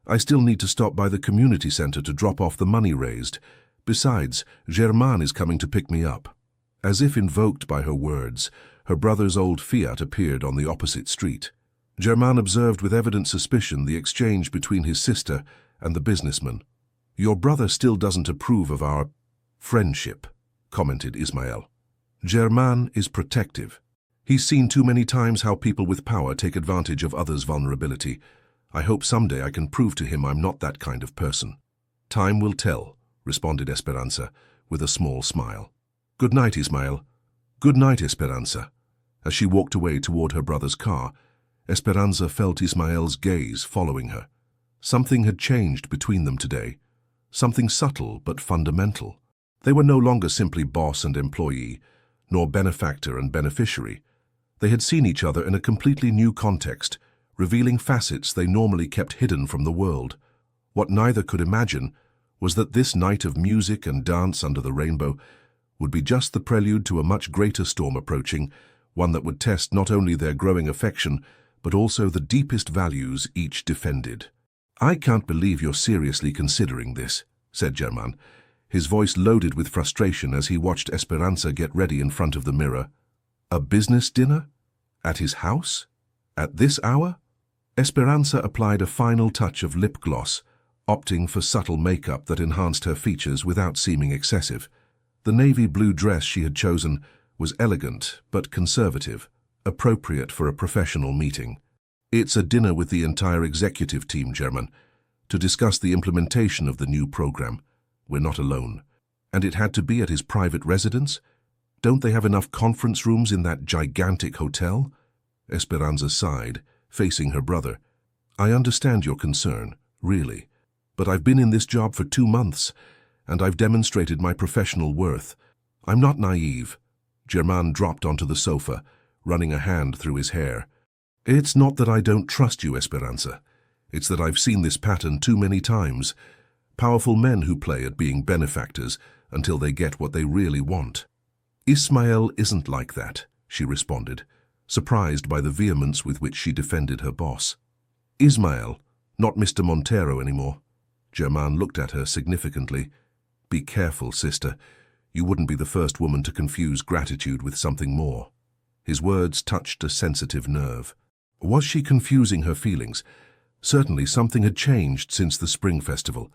"I still need to stop by the community center to drop off the money raised. Besides, Germain is coming to pick me up." As if invoked by her words, her brother's old Fiat appeared on the opposite street. Germain observed with evident suspicion the exchange between his sister and the businessman. "Your brother still doesn't approve of our friendship," commented Ismael. "Germain is protective. He's seen too many times how people with power take advantage of others' vulnerability. I hope someday I can prove to him I'm not that kind of person." "Time will tell," responded Esperanza, with a small smile. "Good night, Ismael." "Good night, Esperanza." As she walked away toward her brother's car, Esperanza felt Ismael's gaze following her. Something had changed between them today. Something subtle but fundamental. They were no longer simply boss and employee, nor benefactor and beneficiary. They had seen each other in a completely new context, revealing facets they normally kept hidden from the world. What neither could imagine was that this night of music and dance under the rainbow would be just the prelude to a much greater storm approaching, one that would test not only their growing affection, but also the deepest values each defended. "I can't believe you're seriously considering this," said Germain, his voice loaded with frustration as he watched Esperanza get ready in front of the mirror. A business dinner? At his house? At this hour? Esperanza applied a final touch of lip gloss, opting for subtle makeup that enhanced her features without seeming excessive. The navy blue dress she had chosen was elegant but conservative, appropriate for a professional meeting. "It's a dinner with the entire executive team, German, to discuss the implementation of the new program. We're not alone. And it had to be at his private residence? Don't they have enough conference rooms in that gigantic hotel?" Esperanza sighed, facing her brother. "I understand your concern, really. But I've been in this job for 2 months, and I've demonstrated my professional worth. I'm not naive." Germain dropped onto the sofa, running a hand through his hair. "It's not that I don't trust you, Esperanza. It's that I've seen this pattern too many times. Powerful men who play at being benefactors until they get what they really want." "Ismael isn't like that," she responded, surprised by the vehemence with which she defended her boss. "Ismael, not Mr. Montero anymore." Germain looked at her significantly. "Be careful, sister. You wouldn't be the first woman to confuse gratitude with something more." His words touched a sensitive nerve. Was she confusing her feelings? Certainly something had changed since the spring festival.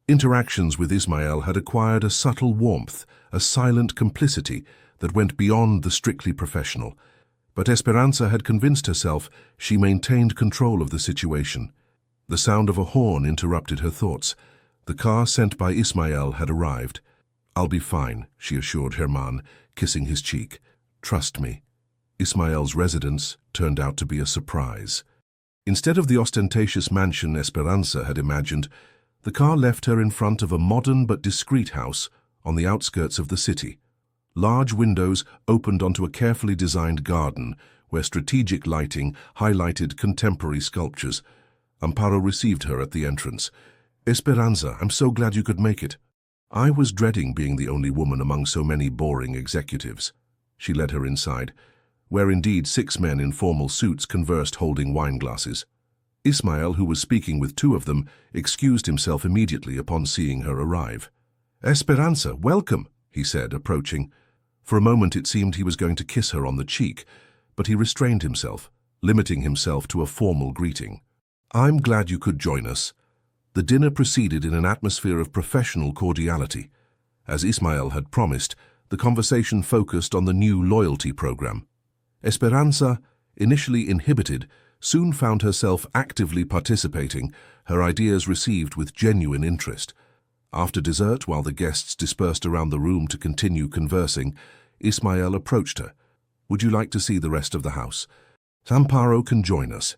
Interactions with Ismael had acquired a subtle warmth, a silent complicity that went beyond the strictly professional. But Esperanza had convinced herself she maintained control of the situation. The sound of a horn interrupted her thoughts. The car sent by Ismael had arrived. "I'll be fine," she assured Germain, kissing his cheek. "Trust me." Ismael's residence turned out to be a surprise. Instead of the ostentatious mansion Esperanza had imagined, the car left her in front of a modern but discreet house on the outskirts of the city. Large windows opened onto a carefully designed garden where strategic lighting highlighted contemporary sculptures. Amparo received her at the entrance. "Esperanza, I'm so glad you could make it." I was dreading being the only woman among so many boring executives. She led her inside, where indeed 6 men in formal suits conversed holding wine glasses. Ismael, who was speaking with 2 of them, excused himself immediately upon seeing her arrive. "Esperanza, welcome," he said, approaching. For a moment it seemed he was going to kiss her on the cheek, but he restrained himself, limiting himself to a formal greeting. "I'm glad you could join us." The dinner proceeded in an atmosphere of professional cordiality. As Ismael had promised, the conversation focused on the new loyalty program. Esperanza, initially inhibited, soon found herself actively participating, her ideas received with genuine interest. After dessert, while the guests dispersed around the room to continue conversing, Ismael approached her. "Would you like to see the rest of the house? Amparo can join us."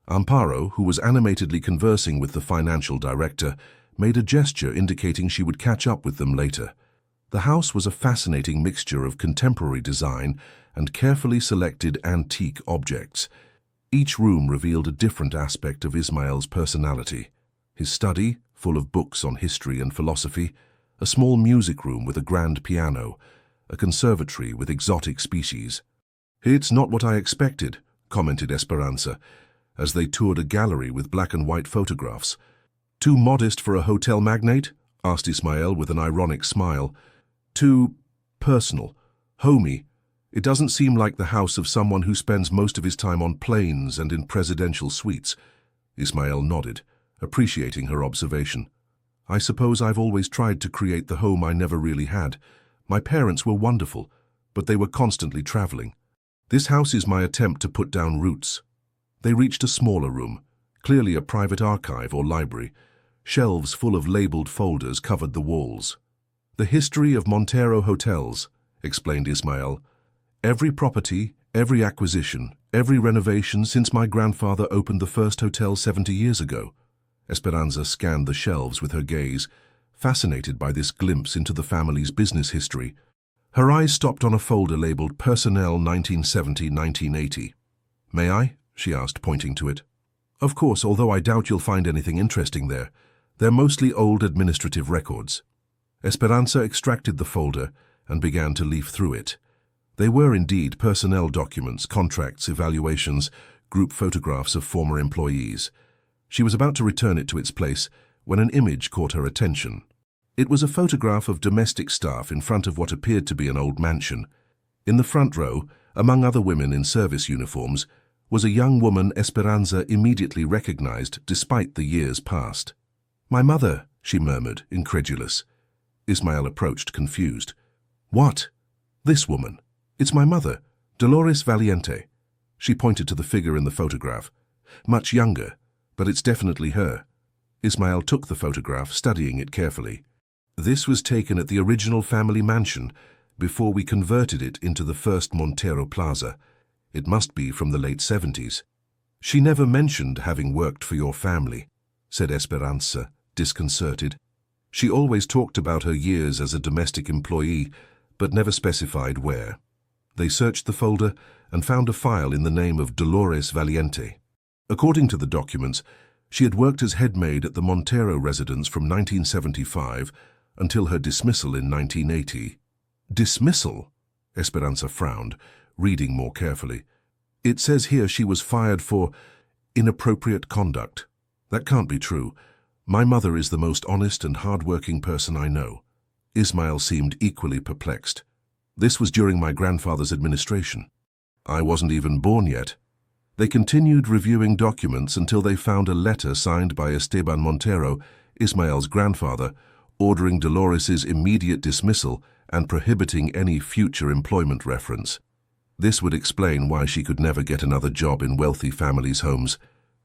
Amparo, who was animatedly conversing with the financial director, made a gesture indicating she would catch up with them later. The house was a fascinating mixture of contemporary design and carefully selected antique objects. Each room revealed a different aspect of Ismael's personality. His study, full of books on history and philosophy, a small music room with a grand piano, a conservatory with exotic species. "It's not what I expected," commented Esperanza, as they toured a gallery with black and white photographs. "Too modest for a hotel magnate?" asked Ismael with an ironic smile. "Too personal, homey. It doesn't seem like the house of someone who spends most of his time on planes and in presidential suites." Ismael nodded, appreciating her observation. "I suppose I've always tried to create the home I never really had. My parents were wonderful, but they were constantly traveling. This house is my attempt to put down roots." They reached a smaller room, clearly a private archive or library. Shelves full of labeled folders covered the walls. "The history of Montero hotels," explained Ismael. "Every property, every acquisition, every renovation since my grandfather opened the first hotel 70 years ago." Esperanza scanned the shelves with her gaze, fascinated by this glimpse into the family's business history. Her eyes stopped on a folder labeled Personnel 1970-1980. "May I?" she asked, pointing to it. "Of course, although I doubt you'll find anything interesting there. They're mostly old administrative records." Esperanza extracted the folder and began to leaf through it. They were indeed personnel documents, contracts, evaluations, group photographs of former employees. She was about to return it to its place when an image caught her attention. It was a photograph of domestic staff in front of what appeared to be an old mansion. In the front row, among other women in service uniforms, was a young woman Esperanza immediately recognized despite the years past. "My mother," she murmured, incredulous. Ismael approached, confused. "What? This woman? It's my mother, Dolores Valiente." She pointed to the figure in the photograph. "Much younger, but it's definitely her." Ismael took the photograph, studying it carefully. "This was taken at the original family mansion before we converted it into the first Montero Plaza. It must be from the late 70s. "She never mentioned having worked for your family," said Esperanza, disconcerted. "She always talked about her years as a domestic employee, but never specified where." They searched the folder and found a file in the name of Dolores Valiente. According to the documents, she had worked as head maid at the Montero residence from 1975 until her dismissal in 1980. "Dismissal?" Esperanza frowned, reading more carefully. "It says here she was fired for inappropriate conduct. That can't be true. My mother is the most honest and hard-working person I know." Ismael seemed equally perplexed. "This was during my grandfather's administration. I wasn't even born yet." They continued reviewing documents until they found a letter signed by Esteban Montero, Ismael's grandfather, ordering Dolores's immediate dismissal and prohibiting any future employment reference. "This would explain why she could never get another job in wealthy families' homes,"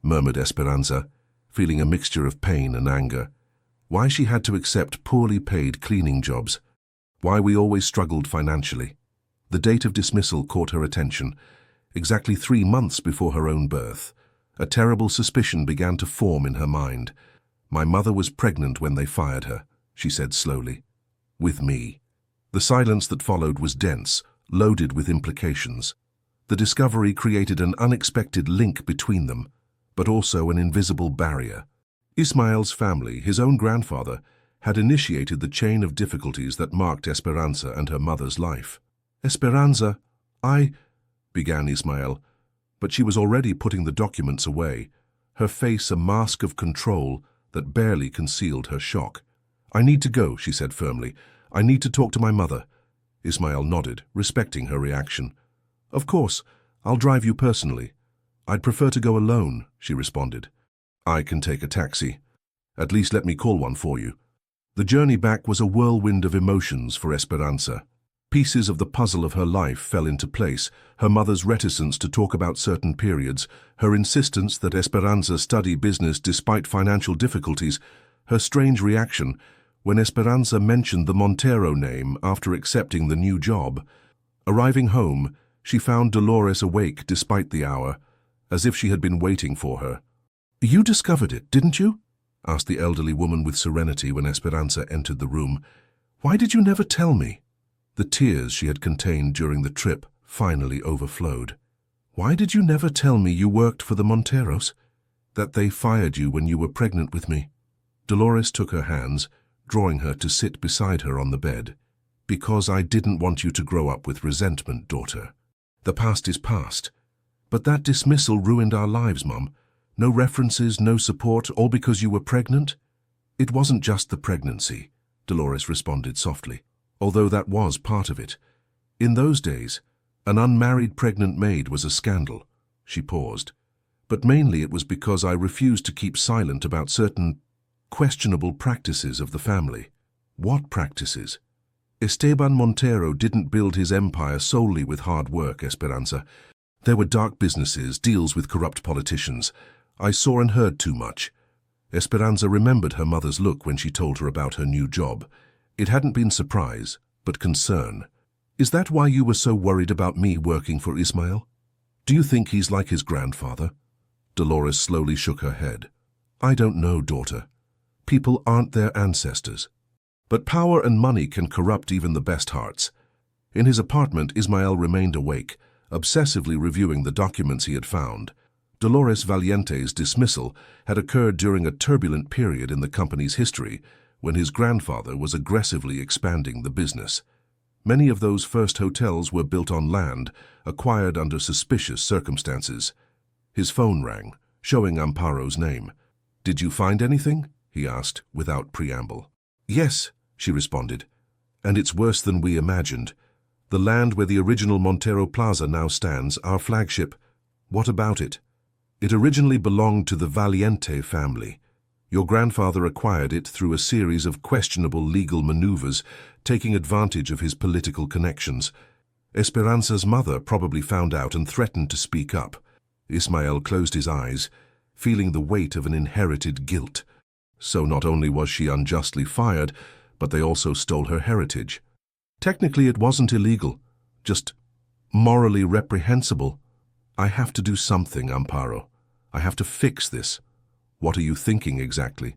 murmured Esperanza, feeling a mixture of pain and anger. "Why she had to accept poorly paid cleaning jobs. Why we always struggled financially." The date of dismissal caught her attention. Exactly 3 months before her own birth, a terrible suspicion began to form in her mind. "My mother was pregnant when they fired her," she said slowly. "With me." The silence that followed was dense, loaded with implications. The discovery created an unexpected link between them, but also an invisible barrier. Ismael's family, his own grandfather, had initiated the chain of difficulties that marked Esperanza and her mother's life. "Esperanza, began Ismael, but she was already putting the documents away, her face a mask of control that barely concealed her shock. "I need to go," she said firmly. "I need to talk to my mother." Ismael nodded, respecting her reaction. "Of course, I'll drive you personally." "I'd prefer to go alone," she responded. "I can take a taxi. At least let me call one for you." The journey back was a whirlwind of emotions for Esperanza. Pieces of the puzzle of her life fell into place: her mother's reticence to talk about certain periods, her insistence that Esperanza study business despite financial difficulties, her strange reaction when Esperanza mentioned the Montero name after accepting the new job. Arriving home, she found Dolores awake despite the hour, as if she had been waiting for her. "You discovered it, didn't you?" asked the elderly woman with serenity when Esperanza entered the room. "Why did you never tell me?" The tears she had contained during the trip finally overflowed. "Why did you never tell me you worked for the Monteros? That they fired you when you were pregnant with me?" Dolores took her hands, drawing her to sit beside her on the bed. "Because I didn't want you to grow up with resentment, daughter. The past is past. But that dismissal ruined our lives, Mum. No references, no support, all because you were pregnant?" "It wasn't just the pregnancy," Dolores responded softly, "although that was part of it. In those days, an unmarried pregnant maid was a scandal." She paused. "But mainly it was because I refused to keep silent about certain questionable practices of the family." "What practices?" "Esteban Montero didn't build his empire solely with hard work, Esperanza. There were dark businesses, deals with corrupt politicians. I saw and heard too much." Esperanza remembered her mother's look when she told her about her new job. It hadn't been surprise, but concern. "Is that why you were so worried about me working for Ismael? Do you think he's like his grandfather?" Dolores slowly shook her head. "I don't know, daughter. People aren't their ancestors. But power and money can corrupt even the best hearts." In his apartment, Ismael remained awake, obsessively reviewing the documents he had found. Dolores Valiente's dismissal had occurred during a turbulent period in the company's history, when his grandfather was aggressively expanding the business. Many of those first hotels were built on land, acquired under suspicious circumstances. His phone rang, showing Amparo's name. "Did you find anything?" he asked, without preamble. "Yes," she responded. "And it's worse than we imagined. The land where the original Montero Plaza now stands, our flagship. What about it? It originally belonged to the Valiente family. Your grandfather acquired it through a series of questionable legal maneuvers, taking advantage of his political connections. Esperanza's mother probably found out and threatened to speak up." Ismael closed his eyes, feeling the weight of an inherited guilt. So not only was she unjustly fired, but they also stole her heritage. "Technically it wasn't illegal, just morally reprehensible. I have to do something, Amparo. I have to fix this." "What are you thinking exactly?"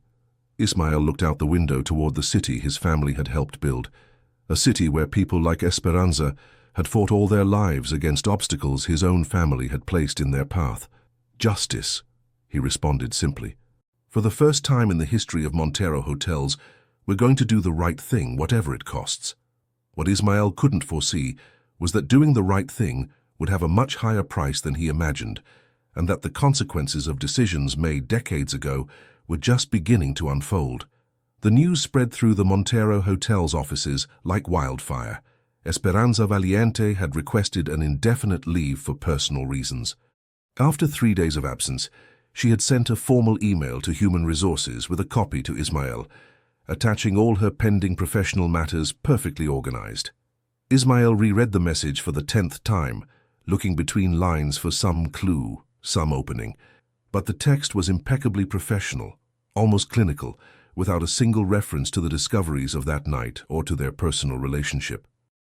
Ismael looked out the window toward the city his family had helped build, a city where people like Esperanza had fought all their lives against obstacles his own family had placed in their path. "Justice," he responded simply. "For the first time in the history of Montero hotels, we're going to do the right thing, whatever it costs." What Ismael couldn't foresee was that doing the right thing would have a much higher price than he imagined, and that the consequences of decisions made decades ago were just beginning to unfold. The news spread through the Montero Hotel's offices like wildfire. Esperanza Valiente had requested an indefinite leave for personal reasons. After 3 days of absence, she had sent a formal email to Human Resources with a copy to Ismael, attaching all her pending professional matters perfectly organized. Ismael reread the message for the 10th time, looking between lines for some clue, some opening. But the text was impeccably professional, almost clinical, without a single reference to the discoveries of that night or to their personal relationship.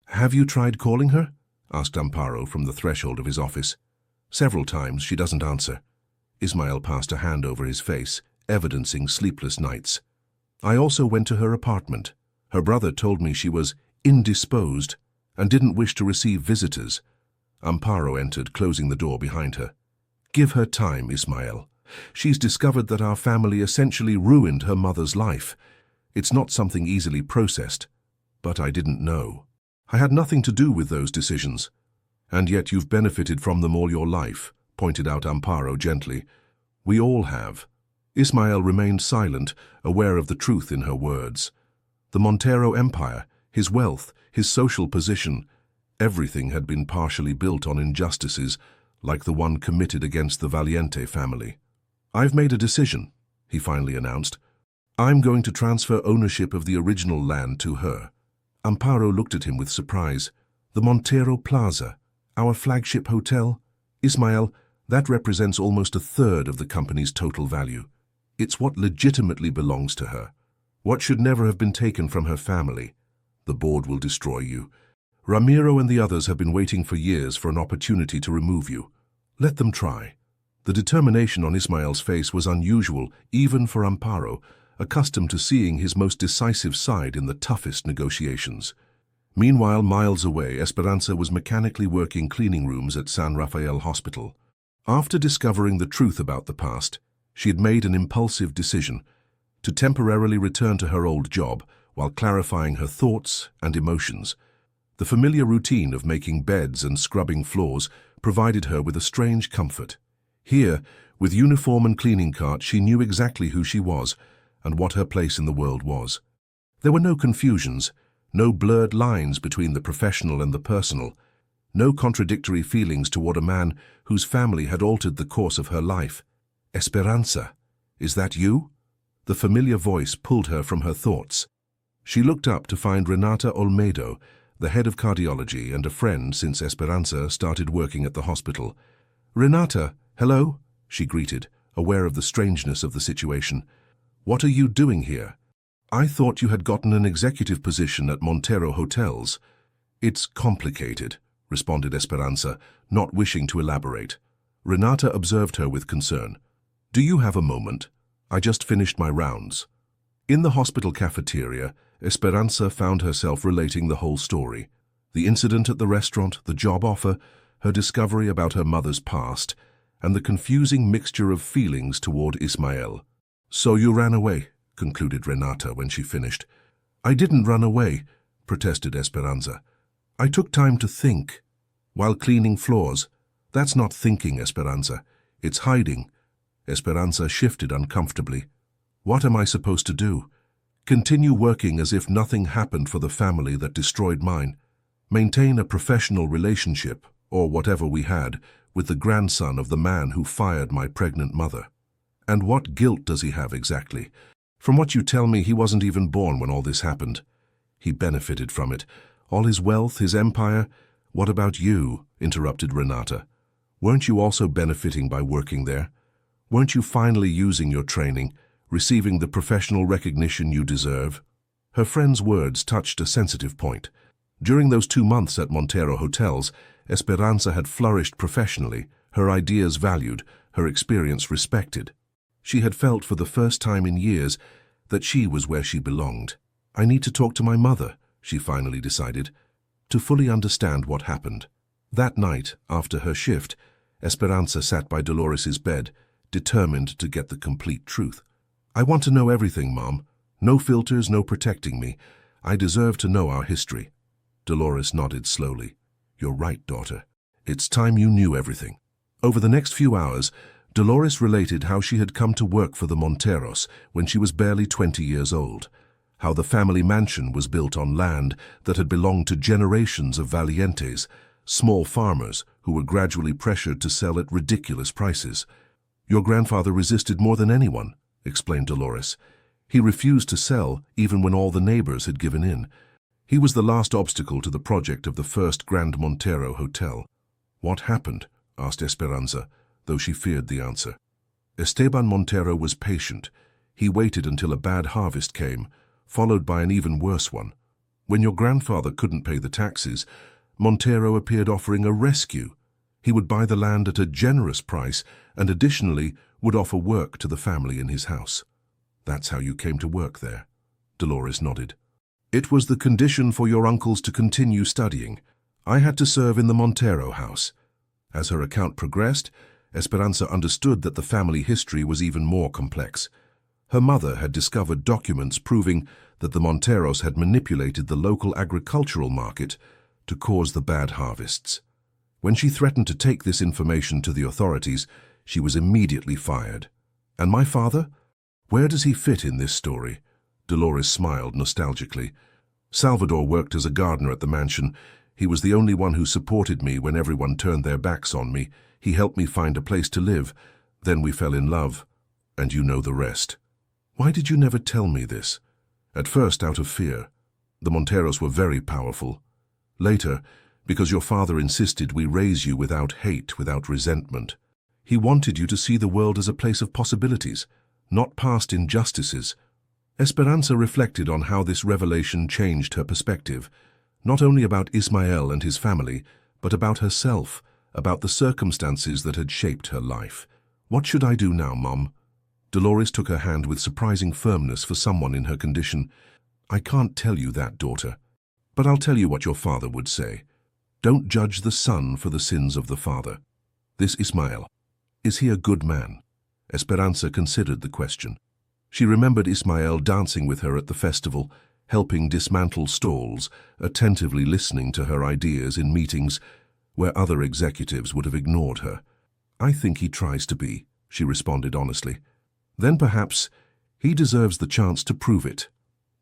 "Have you tried calling her?" asked Amparo from the threshold of his office. "Several times. She doesn't answer." Ismael passed a hand over his face, evidencing sleepless nights. "I also went to her apartment. Her brother told me she was indisposed, and didn't wish to receive visitors. Amparo entered, closing the door behind her. Give her time, Ismael. She's discovered that our family essentially ruined her mother's life. It's not something easily processed. But I didn't know. I had nothing to do with those decisions. And yet you've benefited from them all your life, pointed out Amparo gently. We all have. Ismael remained silent, aware of the truth in her words. The Montero empire, his wealth, his social position, everything had been partially built on injustices, like the one committed against the Valiente family. I've made a decision, he finally announced. I'm going to transfer ownership of the original land to her. Amparo looked at him with surprise. The Montero Plaza, our flagship hotel? Ismael, that represents almost a third of the company's total value. It's what legitimately belongs to her. What should never have been taken from her family. The board will destroy you. Ramiro and the others have been waiting for years for an opportunity to remove you. Let them try. The determination on Ismael's face was unusual, even for Amparo, accustomed to seeing his most decisive side in the toughest negotiations. Meanwhile, miles away, Esperanza was mechanically working cleaning rooms at San Rafael Hospital. After discovering the truth about the past, she had made an impulsive decision to temporarily return to her old job while clarifying her thoughts and emotions. The familiar routine of making beds and scrubbing floors provided her with a strange comfort. Here, with uniform and cleaning cart, she knew exactly who she was and what her place in the world was. There were no confusions, no blurred lines between the professional and the personal, no contradictory feelings toward a man whose family had altered the course of her life. Esperanza, is that you? The familiar voice pulled her from her thoughts. She looked up to find Renata Olmedo, the head of cardiology and a friend since Esperanza started working at the hospital. Renata, hello, she greeted, aware of the strangeness of the situation. What are you doing here? I thought you had gotten an executive position at Montero Hotels. It's complicated, responded Esperanza, not wishing to elaborate. Renata observed her with concern. Do you have a moment? I just finished my rounds. In the hospital cafeteria, Esperanza found herself relating the whole story. The incident at the restaurant, the job offer, her discovery about her mother's past, and the confusing mixture of feelings toward Ismael. So you ran away, concluded Renata when she finished. I didn't run away, protested Esperanza. I took time to think. While cleaning floors. That's not thinking, Esperanza. It's hiding. Esperanza shifted uncomfortably. What am I supposed to do? Continue working as if nothing happened for the family that destroyed mine. Maintain a professional relationship, or whatever we had, with the grandson of the man who fired my pregnant mother. And what guilt does he have exactly? From what you tell me, he wasn't even born when all this happened. He benefited from it. All his wealth, his empire. What about you? Interrupted Renata. Weren't you also benefiting by working there? Weren't you finally using your training, receiving the professional recognition you deserve? Her friend's words touched a sensitive point. During those 2 months at Montero Hotels, Esperanza had flourished professionally, her ideas valued, her experience respected. She had felt for the first time in years that she was where she belonged. I need to talk to my mother, she finally decided, to fully understand what happened. That night, after her shift, Esperanza sat by Dolores's bed, determined to get the complete truth. I want to know everything, Mom. No filters, no protecting me. I deserve to know our history. Dolores nodded slowly. You're right, daughter. It's time you knew everything. Over the next few hours, Dolores related how she had come to work for the Monteros when she was barely 20 years old, how the family mansion was built on land that had belonged to generations of valientes, small farmers who were gradually pressured to sell at ridiculous prices. Your grandfather resisted more than anyone, explained Dolores. He refused to sell even when all the neighbors had given in. He was the last obstacle to the project of the first Grand Montero Hotel. What happened? Asked Esperanza, though she feared the answer. Esteban Montero was patient. He waited until a bad harvest came, followed by an even worse one. When your grandfather couldn't pay the taxes, Montero appeared offering a rescue. He would buy the land at a generous price and additionally would offer work to the family in his house. That's how you came to work there. Dolores nodded. It was the condition for your uncles to continue studying. I had to serve in the Montero house. As her account progressed, Esperanza understood that the family history was even more complex. Her mother had discovered documents proving that the Monteros had manipulated the local agricultural market to cause the bad harvests. When she threatened to take this information to the authorities, she was immediately fired. And my father? Where does he fit in this story? Dolores smiled nostalgically. Salvador worked as a gardener at the mansion. He was the only one who supported me when everyone turned their backs on me. He helped me find a place to live. Then we fell in love. And you know the rest. Why did you never tell me this? At first, out of fear. The Monteros were very powerful. Later, because your father insisted we raise you without hate, without resentment. He wanted you to see the world as a place of possibilities, not past injustices. Esperanza reflected on how this revelation changed her perspective, not only about Ismael and his family, but about herself, about the circumstances that had shaped her life. What should I do now, Mom? Dolores took her hand with surprising firmness for someone in her condition. I can't tell you that, daughter. But I'll tell you what your father would say. Don't judge the son for the sins of the father. This Ismael, is he a good man? Esperanza considered the question. She remembered Ismael dancing with her at the festival, helping dismantle stalls, attentively listening to her ideas in meetings where other executives would have ignored her. I think he tries to be, she responded honestly. Then perhaps he deserves the chance to prove it.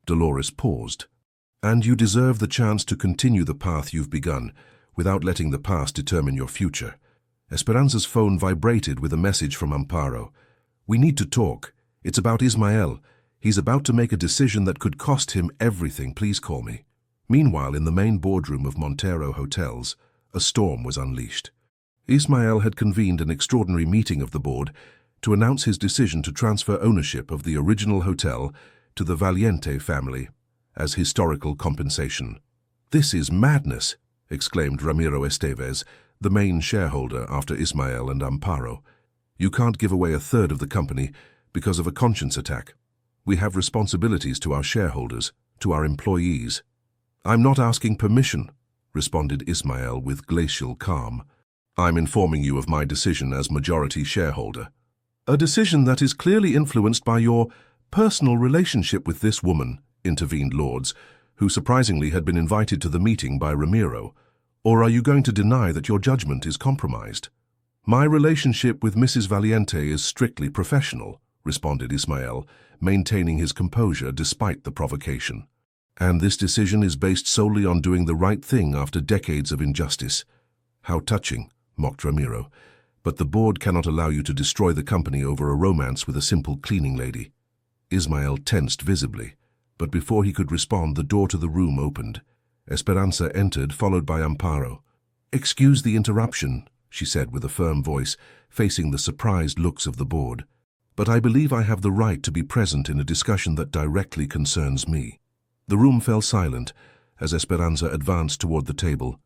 Dolores paused. And you deserve the chance to continue the path you've begun, without letting the past determine your future. Esperanza's phone vibrated with a message from Amparo. We need to talk. It's about Ismael. He's about to make a decision that could cost him everything. Please call me. Meanwhile, in the main boardroom of Montero Hotels, a storm was unleashed. Ismael had convened an extraordinary meeting of the board to announce his decision to transfer ownership of the original hotel to the Valiente family as historical compensation. This is madness, exclaimed Ramiro Estevez, the main shareholder after Ismael and Amparo. You can't give away a third of the company because of a conscience attack. We have responsibilities to our shareholders, to our employees. I'm not asking permission, responded Ismael with glacial calm. I'm informing you of my decision as majority shareholder. A decision that is clearly influenced by your personal relationship with this woman, intervened Lords, who surprisingly had been invited to the meeting by Ramiro. Or are you going to deny that your judgment is compromised? My relationship with Mrs. Valiente is strictly professional, responded Ismael, maintaining his composure despite the provocation. And this decision is based solely on doing the right thing after decades of injustice. How touching, mocked Ramiro. But the board cannot allow you to destroy the company over a romance with a simple cleaning lady. Ismael tensed visibly, but before he could respond, the door to the room opened. Esperanza entered, followed by Amparo. Excuse the interruption, she said with a firm voice, facing the surprised looks of the board. But I believe I have the right to be present in a discussion that directly concerns me. The room fell silent as Esperanza advanced toward the table.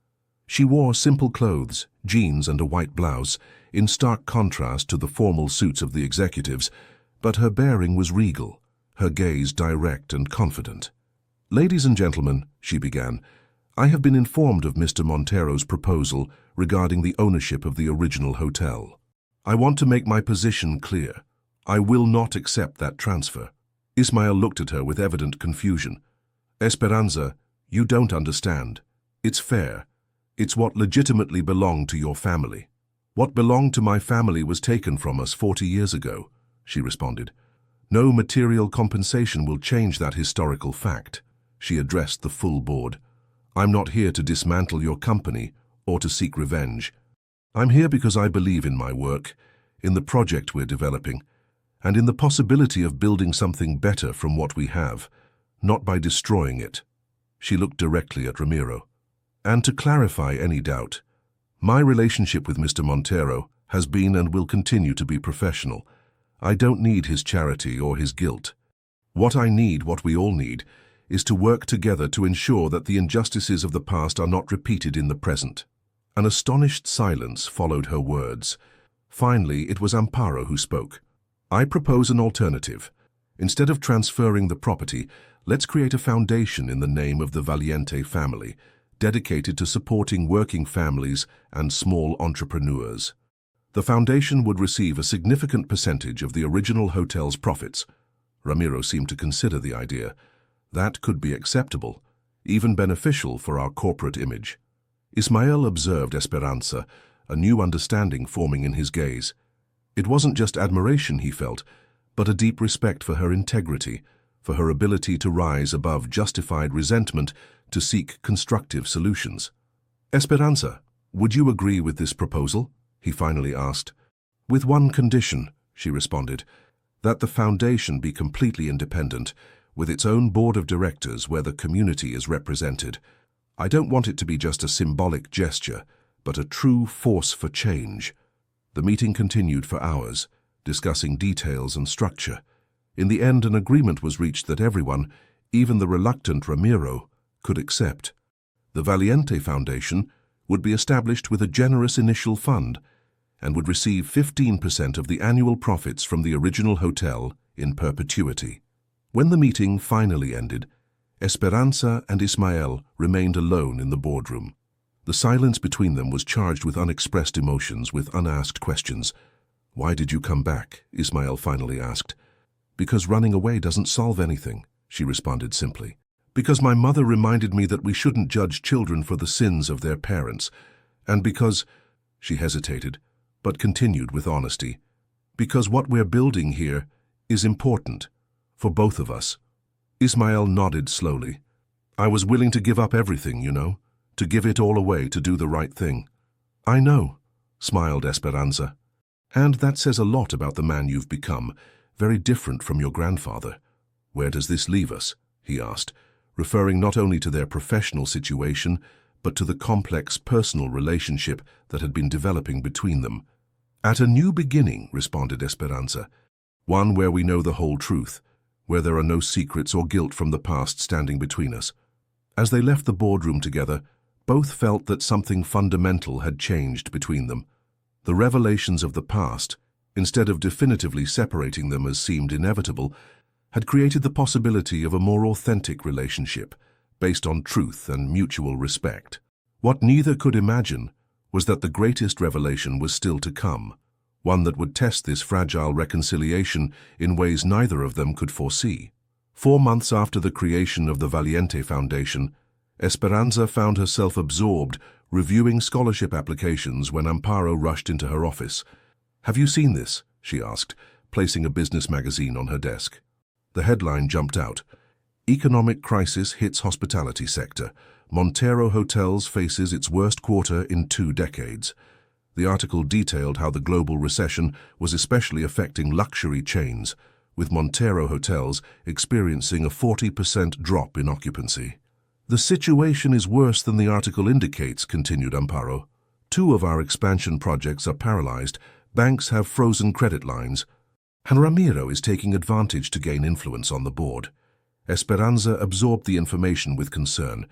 She wore simple clothes, jeans and a white blouse, in stark contrast to the formal suits of the executives, but her bearing was regal, her gaze direct and confident. Ladies and gentlemen, she began, I have been informed of Mr. Montero's proposal regarding the ownership of the original hotel. I want to make my position clear. I will not accept that transfer. Ismael looked at her with evident confusion. Esperanza, you don't understand. It's fair. It's what legitimately belonged to your family. What belonged to my family was taken from us 40 years ago, she responded. No material compensation will change that historical fact. She addressed the full board. I'm not here to dismantle your company or to seek revenge. I'm here because I believe in my work, in the project we're developing, and in the possibility of building something better from what we have, not by destroying it. She looked directly at Ramiro. And to clarify any doubt, my relationship with Mr. Montero has been and will continue to be professional. I don't need his charity or his guilt. What I need, what we all need, is to work together to ensure that the injustices of the past are not repeated in the present. An astonished silence followed her words. Finally, it was Amparo who spoke. I propose an alternative. Instead of transferring the property, Let's create a foundation in the name of the Valiente family, dedicated to supporting working families and small entrepreneurs. The foundation would receive a significant percentage of the original hotel's profits. Ramiro seemed to consider the idea. That could be acceptable, even beneficial for our corporate image. Ismael observed Esperanza, a new understanding forming in his gaze. It wasn't just admiration he felt, but a deep respect for her integrity, for her ability to rise above justified resentment to seek constructive solutions. Esperanza, would you agree with this proposal? He finally asked. With one condition, she responded, that the foundation be completely independent, with its own board of directors where the community is represented. I don't want it to be just a symbolic gesture, but a true force for change. The meeting continued for hours, discussing details and structure. In the end, an agreement was reached that everyone, even the reluctant Ramiro, could accept. The Valiente Foundation would be established with a generous initial fund and would receive 15% of the annual profits from the original hotel in perpetuity. When the meeting finally ended, Esperanza and Ismael remained alone in the boardroom. The silence between them was charged with unexpressed emotions, with unasked questions. "Why did you come back?" Ismael finally asked. "Because running away doesn't solve anything," she responded simply. "Because my mother reminded me that we shouldn't judge children for the sins of their parents. And because—" she hesitated, but continued with honesty. "Because what we're building here is important, for both of us." Ismael nodded slowly. "I was willing to give up everything, you know, to give it all away to do the right thing." "I know," smiled Esperanza. "And that says a lot about the man you've become, very different from your grandfather." "Where does this leave us?" he asked, referring not only to their professional situation, but to the complex personal relationship that had been developing between them. "At a new beginning," responded Esperanza. "One where we know the whole truth, where there are no secrets or guilt from the past standing between us." As they left the boardroom together, both felt that something fundamental had changed between them. The revelations of the past, instead of definitively separating them as seemed inevitable, had created the possibility of a more authentic relationship, based on truth and mutual respect. What neither could imagine was that the greatest revelation was still to come, one that would test this fragile reconciliation in ways neither of them could foresee. 4 months after the creation of the Valiente Foundation, Esperanza found herself absorbed reviewing scholarship applications when Amparo rushed into her office. "Have you seen this?" she asked, placing a business magazine on her desk. The headline jumped out. "Economic crisis hits hospitality sector. Montero Hotels faces its worst quarter in 2 decades." The article detailed how the global recession was especially affecting luxury chains, with Montero Hotels experiencing a 40% drop in occupancy. "The situation is worse than the article indicates," continued Amparo. 2 of our expansion projects are paralyzed, banks have frozen credit lines, and Ramiro is taking advantage to gain influence on the board. Esperanza absorbed the information with concern.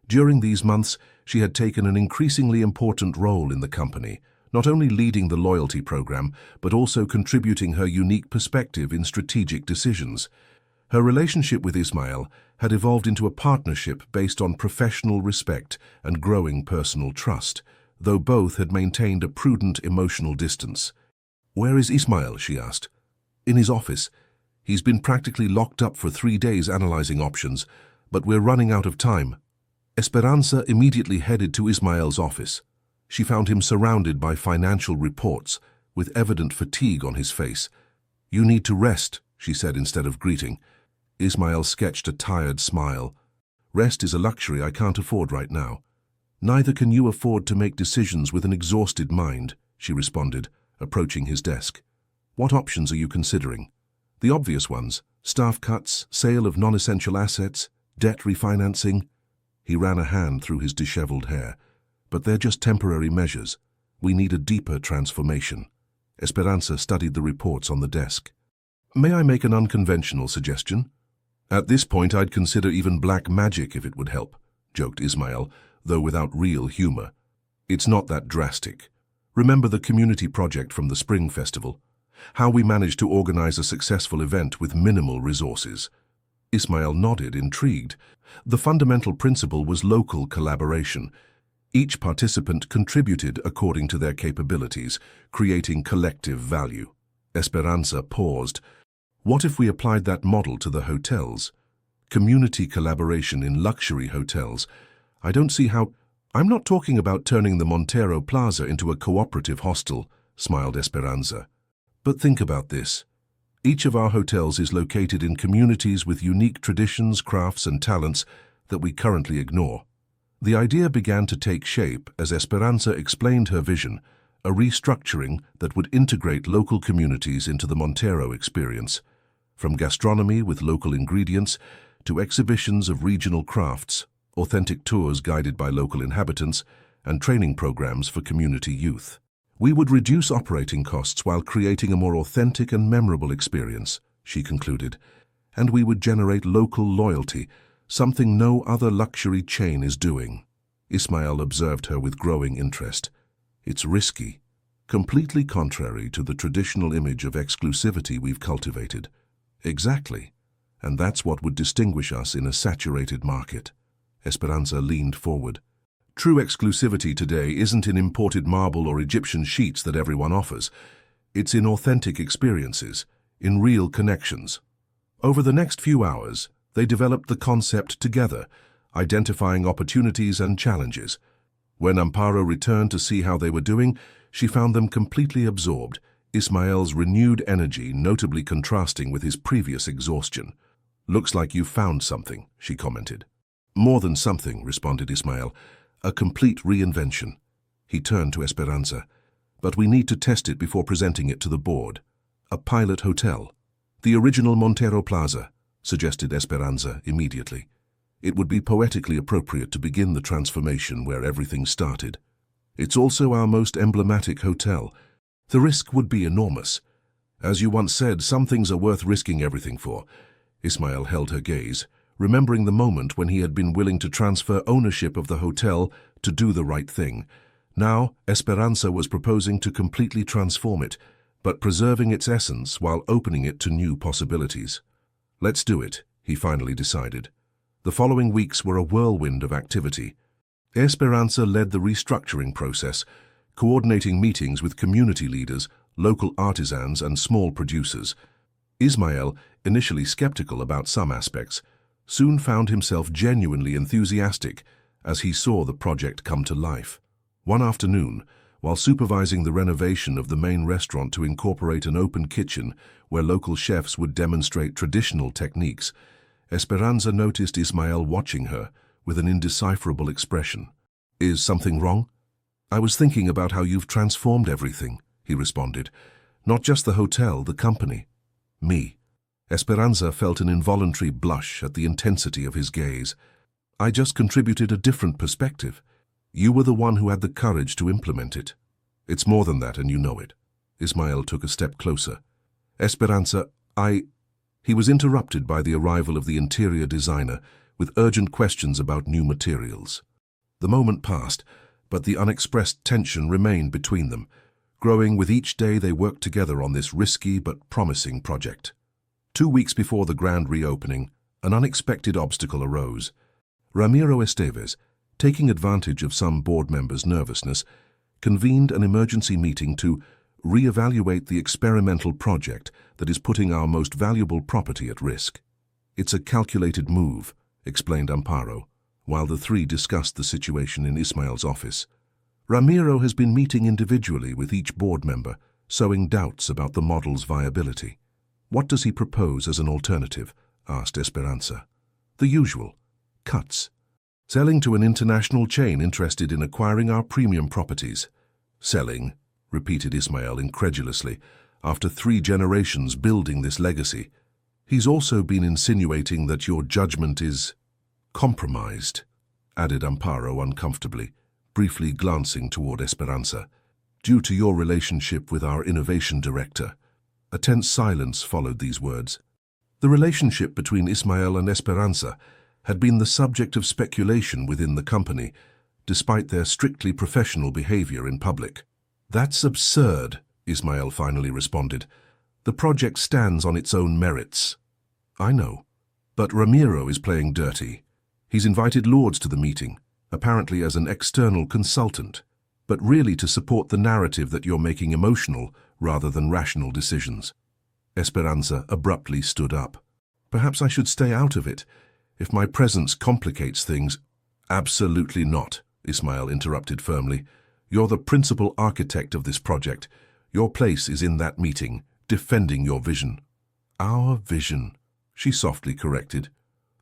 During these months, she had taken an increasingly important role in the company, not only leading the loyalty program, but also contributing her unique perspective in strategic decisions. Her relationship with Ismael had evolved into a partnership based on professional respect and growing personal trust, though both had maintained a prudent emotional distance. "Where is Ismael?" she asked. "In his office. He's been practically locked up for 3 days analyzing options, but we're running out of time." Esperanza immediately headed to Ismael's office. She found him surrounded by financial reports, with evident fatigue on his face. "You need to rest," she said instead of greeting. Ismael sketched a tired smile. "Rest is a luxury I can't afford right now." "Neither can you afford to make decisions with an exhausted mind," she responded, approaching his desk. "What options are you considering?" "The obvious ones: staff cuts, sale of non-essential assets, debt refinancing." He ran a hand through his disheveled hair. "But they're just temporary measures. We need a deeper transformation." Esperanza studied the reports on the desk. "May I make an unconventional suggestion?" "At this point, I'd consider even black magic if it would help," joked Ismael, though without real humor. "It's not that drastic. Remember the community project from the Spring Festival? How we managed to organize a successful event with minimal resources." Ismail nodded, intrigued. The fundamental principle was local collaboration. Each participant contributed according to their capabilities, creating collective value. Esperanza paused. What if we applied that model to the hotels? Community collaboration in luxury hotels. I don't see how... I'm not talking about turning the Montero Plaza into a cooperative hostel, smiled Esperanza. But think about this. Each of our hotels is located in communities with unique traditions, crafts, and talents that we currently ignore. The idea began to take shape as Esperanza explained her vision, a restructuring that would integrate local communities into the Montero experience, from gastronomy with local ingredients to exhibitions of regional crafts, authentic tours guided by local inhabitants, and training programs for community youth. We would reduce operating costs while creating a more authentic and memorable experience, she concluded, and we would generate local loyalty, something no other luxury chain is doing. Ismail observed her with growing interest. It's risky, completely contrary to the traditional image of exclusivity we've cultivated. Exactly, and that's what would distinguish us in a saturated market. Esperanza leaned forward. True exclusivity today isn't in imported marble or Egyptian sheets that everyone offers. It's in authentic experiences, in real connections. Over the next few hours, they developed the concept together, identifying opportunities and challenges. When Amparo returned to see how they were doing, she found them completely absorbed, Ismail's renewed energy notably contrasting with his previous exhaustion. "Looks like you found something," she commented. "More than something," responded Ismail. "A complete reinvention." He turned to Esperanza. "But we need to test it before presenting it to the board. A pilot hotel. The original Montero Plaza," suggested Esperanza immediately. "It would be poetically appropriate to begin the transformation where everything started. It's also our most emblematic hotel. The risk would be enormous. As you once said, some things are worth risking everything for." Ismail held her gaze, remembering the moment when he had been willing to transfer ownership of the hotel to do the right thing. Now, Esperanza was proposing to completely transform it, but preserving its essence while opening it to new possibilities. "Let's do it," he finally decided. The following weeks were a whirlwind of activity. Esperanza led the restructuring process, coordinating meetings with community leaders, local artisans, and small producers. Ismail, initially skeptical about some aspects, soon found himself genuinely enthusiastic as he saw the project come to life. One afternoon, while supervising the renovation of the main restaurant to incorporate an open kitchen where local chefs would demonstrate traditional techniques, Esperanza noticed Ismail watching her with an indecipherable expression. "Is something wrong?" "I was thinking about how you've transformed everything," he responded. "Not just the hotel, the company." "Me." Esperanza felt an involuntary blush at the intensity of his gaze. "I just contributed a different perspective. You were the one who had the courage to implement it. It's more than that, and you know it." Ismail took a step closer. "Esperanza, He was interrupted by the arrival of the interior designer with urgent questions about new materials. The moment passed, but the unexpressed tension remained between them, growing with each day they worked together on this risky but promising project. 2 weeks before the grand reopening, an unexpected obstacle arose. Ramiro Esteves, taking advantage of some board members' nervousness, convened an emergency meeting to re-evaluate the experimental project that is putting our most valuable property at risk. "It's a calculated move," explained Amparo, while the three discussed the situation in Ismail's office. "Ramiro has been meeting individually with each board member, sowing doubts about the model's viability." "What does he propose as an alternative?" asked Esperanza. "The usual. Cuts. Selling to an international chain interested in acquiring our premium properties." "Selling," repeated Ismail incredulously, "after 3 generations building this legacy. He's also been insinuating that your judgment is compromised," added Amparo uncomfortably, briefly glancing toward Esperanza. "Due to your relationship with our innovation director." A tense silence followed these words. The relationship between Ismail and Esperanza had been the subject of speculation within the company, despite their strictly professional behavior in public. "That's absurd," Ismail finally responded. "The project stands on its own merits." "I know, But Ramiro is playing dirty. He's invited Lourdes to the meeting, apparently as an external consultant, but really to support the narrative that you're making emotional rather than rational decisions. Esperanza abruptly stood up. Perhaps I should stay out of it. If my presence complicates things— Absolutely not, Ismael interrupted firmly. You're the principal architect of this project. Your place is in that meeting, defending your vision. Our vision, she softly corrected.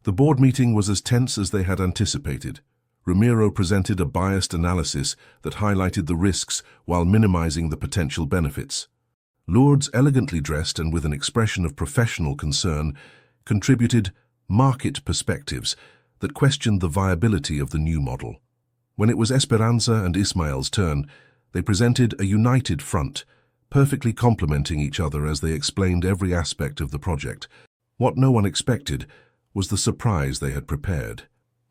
The board meeting was as tense as they had anticipated. Ramiro presented a biased analysis that highlighted the risks while minimizing the potential benefits. Lourdes, elegantly dressed and with an expression of professional concern, contributed market perspectives that questioned the viability of the new model. When it was Esperanza and Ismael's turn, they presented a united front, perfectly complementing each other as they explained every aspect of the project. What no one expected was the surprise they had prepared.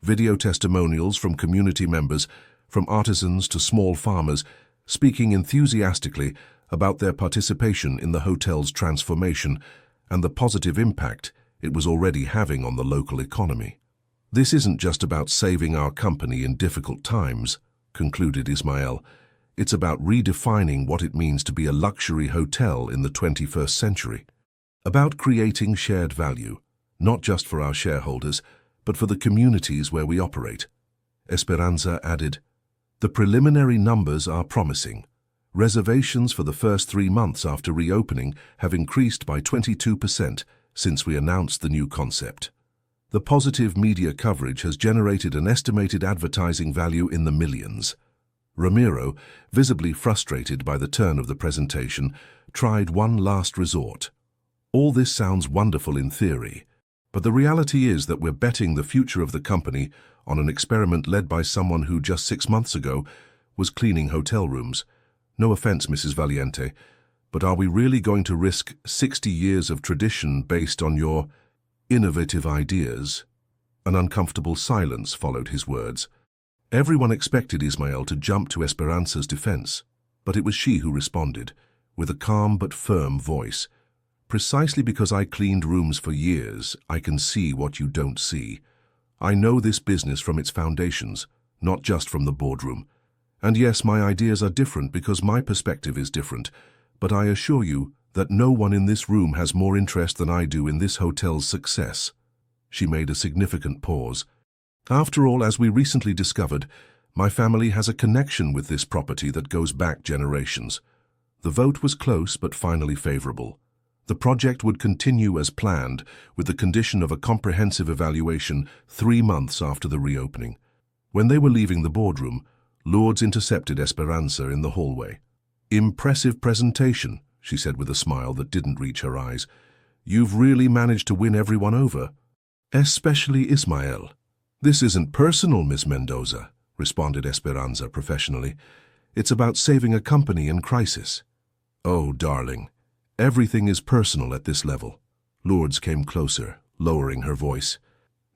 Video testimonials from community members, from artisans to small farmers, speaking enthusiastically about their participation in the hotel's transformation and the positive impact it was already having on the local economy. This isn't just about saving our company in difficult times, concluded Ismael. It's about redefining what it means to be a luxury hotel in the 21st century. About creating shared value, not just for our shareholders, but for the communities where we operate. Esperanza added, "The preliminary numbers are promising. Reservations for the first 3 months after reopening have increased by 22% since we announced the new concept. The positive media coverage has generated an estimated advertising value in the millions." Ramiro, visibly frustrated by the turn of the presentation, tried one last resort. "All this sounds wonderful in theory, but the reality is that we're betting the future of the company on an experiment led by someone who just 6 months ago was cleaning hotel rooms. No offense, Mrs. Valiente, but are we really going to risk 60 years of tradition based on your innovative ideas?" An uncomfortable silence followed his words. Everyone expected Ismael to jump to Esperanza's defense, but it was she who responded, with a calm but firm voice. "Precisely because I cleaned rooms for years, I can see what you don't see. I know this business from its foundations, not just from the boardroom. And yes, my ideas are different because my perspective is different, but I assure you that no one in this room has more interest than I do in this hotel's success." She made a significant pause. "After all, as we recently discovered, my family has a connection with this property that goes back generations." The vote was close but finally favorable. The project would continue as planned, with the condition of a comprehensive evaluation 3 months after the reopening. When they were leaving the boardroom, Lourdes intercepted Esperanza in the hallway. "Impressive presentation," she said with a smile that didn't reach her eyes. "You've really managed to win everyone over." "Especially Ismael." "This isn't personal, Miss Mendoza," responded Esperanza professionally. "It's about saving a company in crisis." "Oh, darling, everything is personal at this level." Lourdes came closer, lowering her voice.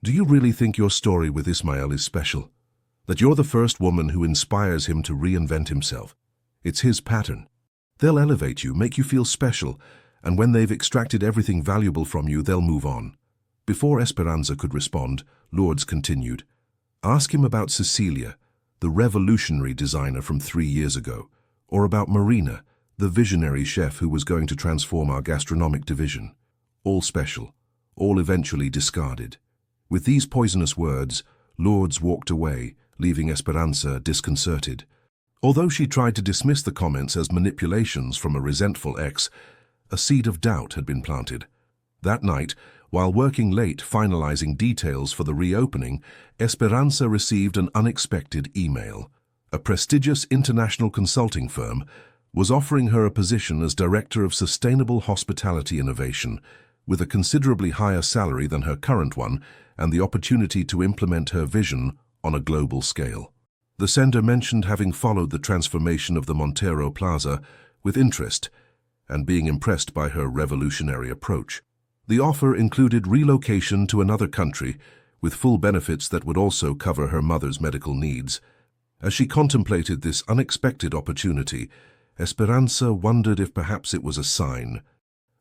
"Do you really think your story with Ismael is special? That you're the first woman who inspires him to reinvent himself? It's his pattern. They'll elevate you, make you feel special, and when they've extracted everything valuable from you, they'll move on." Before Esperanza could respond, Lourdes continued, "Ask him about Cecilia, the revolutionary designer from 3 years ago, or about Marina, the visionary chef who was going to transform our gastronomic division. All special, all eventually discarded." With these poisonous words, Lourdes walked away, leaving Esperanza disconcerted. Although she tried to dismiss the comments as manipulations from a resentful ex, a seed of doubt had been planted. That night, while working late finalizing details for the reopening, Esperanza received an unexpected email. A prestigious international consulting firm was offering her a position as Director of Sustainable Hospitality Innovation, with a considerably higher salary than her current one and the opportunity to implement her vision on a global scale. The sender mentioned having followed the transformation of the Montero Plaza with interest and being impressed by her revolutionary approach. The offer included relocation to another country with full benefits that would also cover her mother's medical needs. As she contemplated this unexpected opportunity, Esperanza wondered if perhaps it was a sign,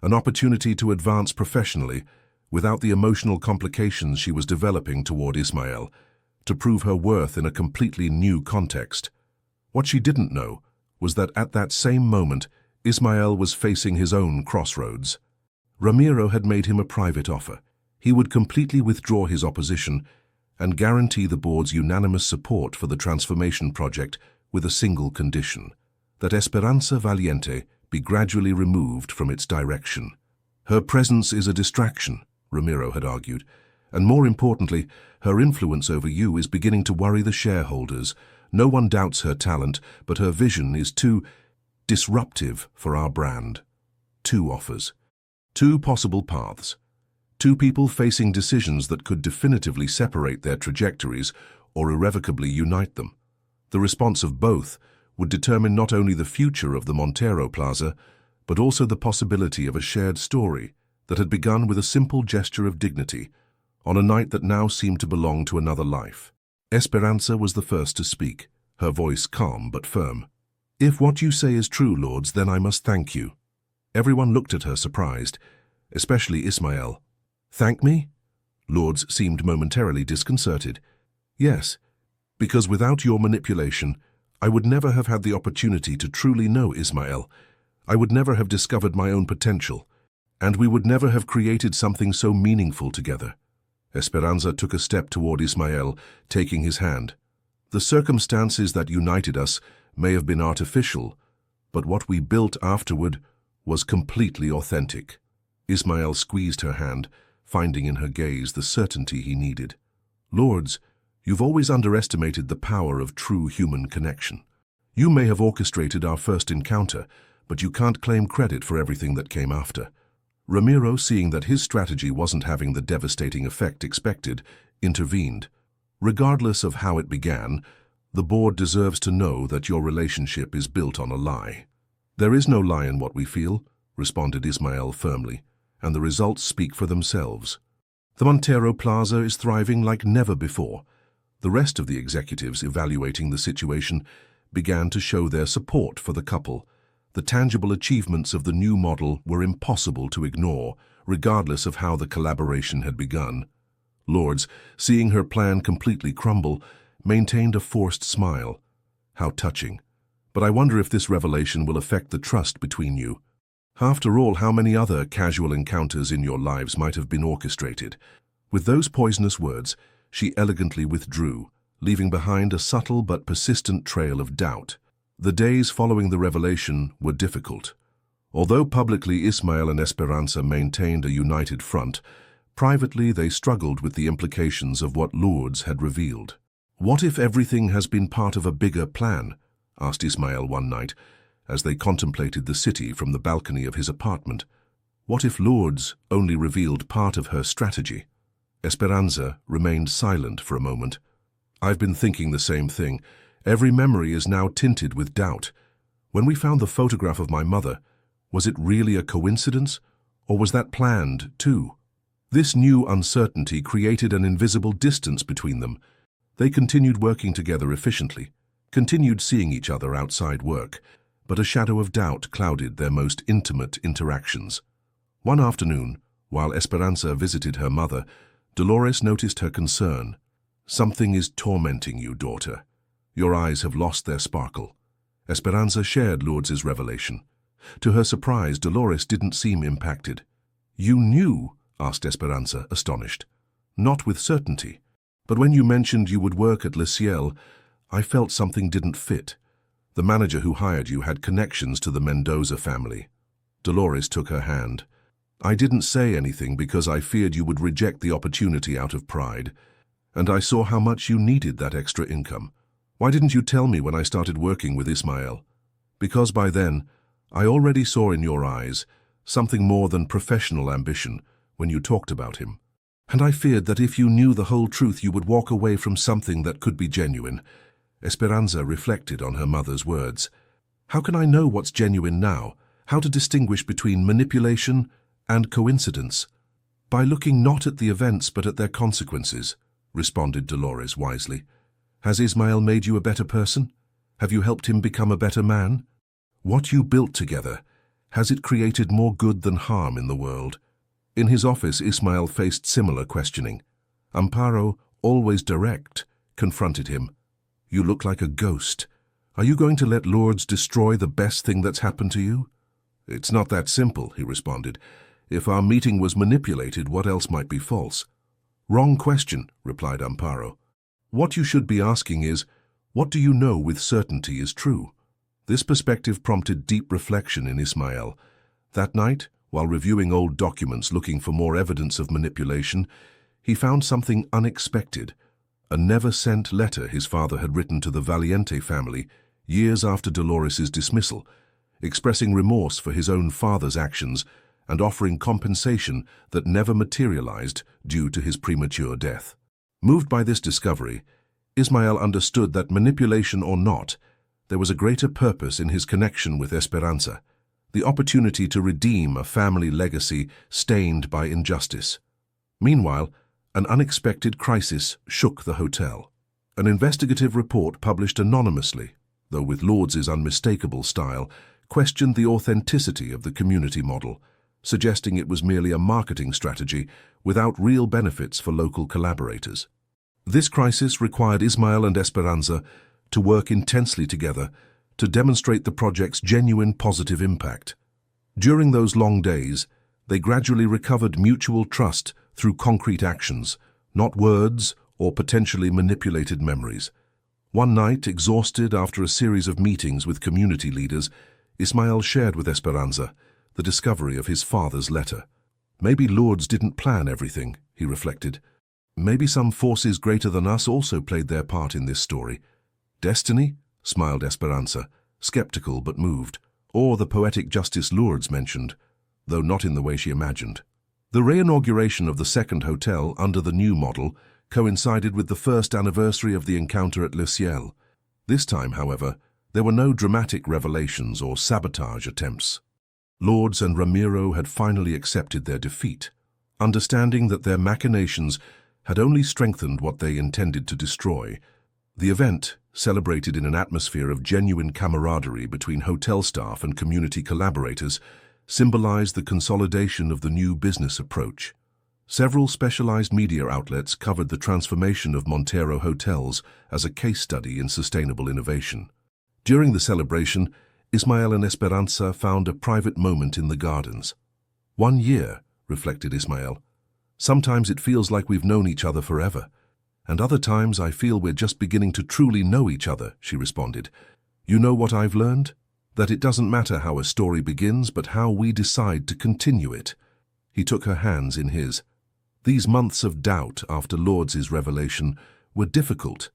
an opportunity to advance professionally without the emotional complications she was developing toward Ismael, to prove her worth in a completely new context. What she didn't know was that at that same moment, Ismael was facing his own crossroads. Ramiro had made him a private offer. He would completely withdraw his opposition and guarantee the board's unanimous support for the transformation project with a single condition: that Esperanza Valiente be gradually removed from its direction. Her presence is a distraction, Ramiro had argued, and more importantly, her influence over you is beginning to worry the shareholders. No one doubts her talent, but her vision is too disruptive for our brand. 2 offers. 2 possible paths. 2 people facing decisions that could definitively separate their trajectories or irrevocably unite them. The response of both would determine not only the future of the Montero Plaza, but also the possibility of a shared story that had begun with a simple gesture of dignity on a night that now seemed to belong to another life. Esperanza was the first to speak, her voice calm but firm. "If what you say is true, lords, then I must thank you." Everyone looked at her surprised, especially Ismael. "Thank me?" Lords seemed momentarily disconcerted. "Yes, because without your manipulation, I would never have had the opportunity to truly know Ismael. I would never have discovered my own potential, and we would never have created something so meaningful together." Esperanza took a step toward Ismael, taking his hand. "The circumstances that united us may have been artificial, but what we built afterward was completely authentic." Ismael squeezed her hand, finding in her gaze the certainty he needed. "Lords, you've always underestimated the power of true human connection. You may have orchestrated our first encounter, but you can't claim credit for everything that came after." Ramiro, seeing that his strategy wasn't having the devastating effect expected, intervened. "Regardless of how it began, the board deserves to know that your relationship is built on a lie." "There is no lie in what we feel," responded Ismael firmly, "and the results speak for themselves. The Montero Plaza is thriving like never before." The rest of the executives evaluating the situation began to show their support for the couple. The tangible achievements of the new model were impossible to ignore, regardless of how the collaboration had begun. Lords, seeing her plan completely crumble, maintained a forced smile. "How touching. But I wonder if this revelation will affect the trust between you. After all, how many other casual encounters in your lives might have been orchestrated?" With those poisonous words, she elegantly withdrew, leaving behind a subtle but persistent trail of doubt. The days following the revelation were difficult. Although publicly Ismael and Esperanza maintained a united front, privately they struggled with the implications of what Lourdes had revealed. "What if everything has been part of a bigger plan?" asked Ismael one night, as they contemplated the city from the balcony of his apartment. "What if Lourdes only revealed part of her strategy?" Esperanza remained silent for a moment. "I've been thinking the same thing. Every memory is now tinted with doubt. When we found the photograph of my mother, was it really a coincidence, or was that planned too?" This new uncertainty created an invisible distance between them. They continued working together efficiently, continued seeing each other outside work, but a shadow of doubt clouded their most intimate interactions. One afternoon, while Esperanza visited her mother, Dolores noticed her concern. "Something is tormenting you, daughter. Your eyes have lost their sparkle." Esperanza shared Lourdes's revelation. To her surprise, Dolores didn't seem impacted. "You knew?" asked Esperanza, astonished. "Not with certainty. But when you mentioned you would work at Le Ciel, I felt something didn't fit. The manager who hired you had connections to the Mendoza family." Dolores took her hand. "I didn't say anything because I feared you would reject the opportunity out of pride. And I saw how much you needed that extra income. Why didn't you tell me when I started working with Ismael? Because by then, I already saw in your eyes something more than professional ambition when you talked about him. And I feared that if you knew the whole truth, you would walk away from something that could be genuine." Esperanza reflected on her mother's words. "How can I know what's genuine now? How to distinguish between manipulation and coincidence?" "By looking not at the events but at their consequences," responded Dolores wisely. "Has Ismael made you a better person? Have you helped him become a better man? What you built together, has it created more good than harm in the world?" In his office, Ismail faced similar questioning. Amparo, always direct, confronted him. "You look like a ghost. Are you going to let Lourdes destroy the best thing that's happened to you?" "It's not that simple," he responded. "If our meeting was manipulated, what else might be false?" "Wrong question," replied Amparo. "What you should be asking is, what do you know with certainty is true?" This perspective prompted deep reflection in Ismail. That night, while reviewing old documents looking for more evidence of manipulation, he found something unexpected: a never-sent letter his father had written to the Valiente family years after Dolores's dismissal, expressing remorse for his own father's actions and offering compensation that never materialized due to his premature death. Moved by this discovery, Ismail understood that, manipulation or not, there was a greater purpose in his connection with Esperanza, the opportunity to redeem a family legacy stained by injustice. Meanwhile, an unexpected crisis shook the hotel. An investigative report published anonymously, though with Lourdes's unmistakable style, questioned the authenticity of the community model, suggesting it was merely a marketing strategy without real benefits for local collaborators. This crisis required Ismail and Esperanza to work intensely together to demonstrate the project's genuine positive impact. During those long days, they gradually recovered mutual trust through concrete actions, not words or potentially manipulated memories. One night, exhausted after a series of meetings with community leaders, Ismail shared with Esperanza the discovery of his father's letter. "Maybe Lourdes didn't plan everything," he reflected. "Maybe some forces greater than us also played their part in this story." "Destiny?" smiled Esperanza, skeptical but moved. "Or the poetic justice Lourdes mentioned, though not in the way she imagined." The re-inauguration of the second hotel under the new model coincided with the first anniversary of the encounter at Le Ciel. This time, however, there were no dramatic revelations or sabotage attempts. Lourdes and Ramiro had finally accepted their defeat, understanding that their machinations had only strengthened what they intended to destroy. The event, celebrated in an atmosphere of genuine camaraderie between hotel staff and community collaborators, symbolized the consolidation of the new business approach. Several specialized media outlets covered the transformation of Montero hotels as a case study in sustainable innovation. During the celebration, Ismail and Esperanza found a private moment in the gardens. "1 year," reflected Ismail. "Sometimes it feels like we've known each other forever, and other times I feel we're just beginning to truly know each other," she responded. "You know what I've learned? That it doesn't matter how a story begins, but how we decide to continue it." He took her hands in his. These months of doubt after Lourdes's revelation were difficult,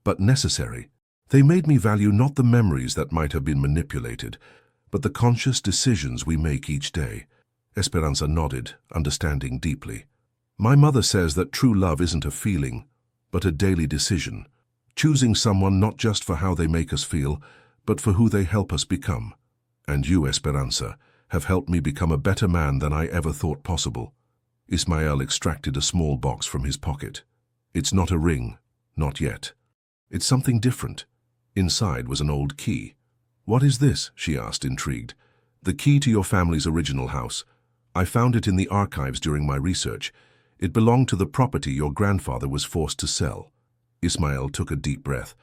but necessary. They made me value not the memories that might have been manipulated, but the conscious decisions we make each day. Esperanza nodded, understanding deeply. "My mother says that true love isn't a feeling, but a daily decision, choosing someone not just for how they make us feel, but for who they help us become. And you, Esperanza, have helped me become a better man than I ever thought possible." Ismail extracted a small box from his pocket. "It's not a ring, not yet. It's something different." Inside was an old key. "What is this?" she asked, intrigued. "The key to your family's original house. I found it in the archives during my research. It belonged to the property your grandfather was forced to sell." Ismail took a deep breath.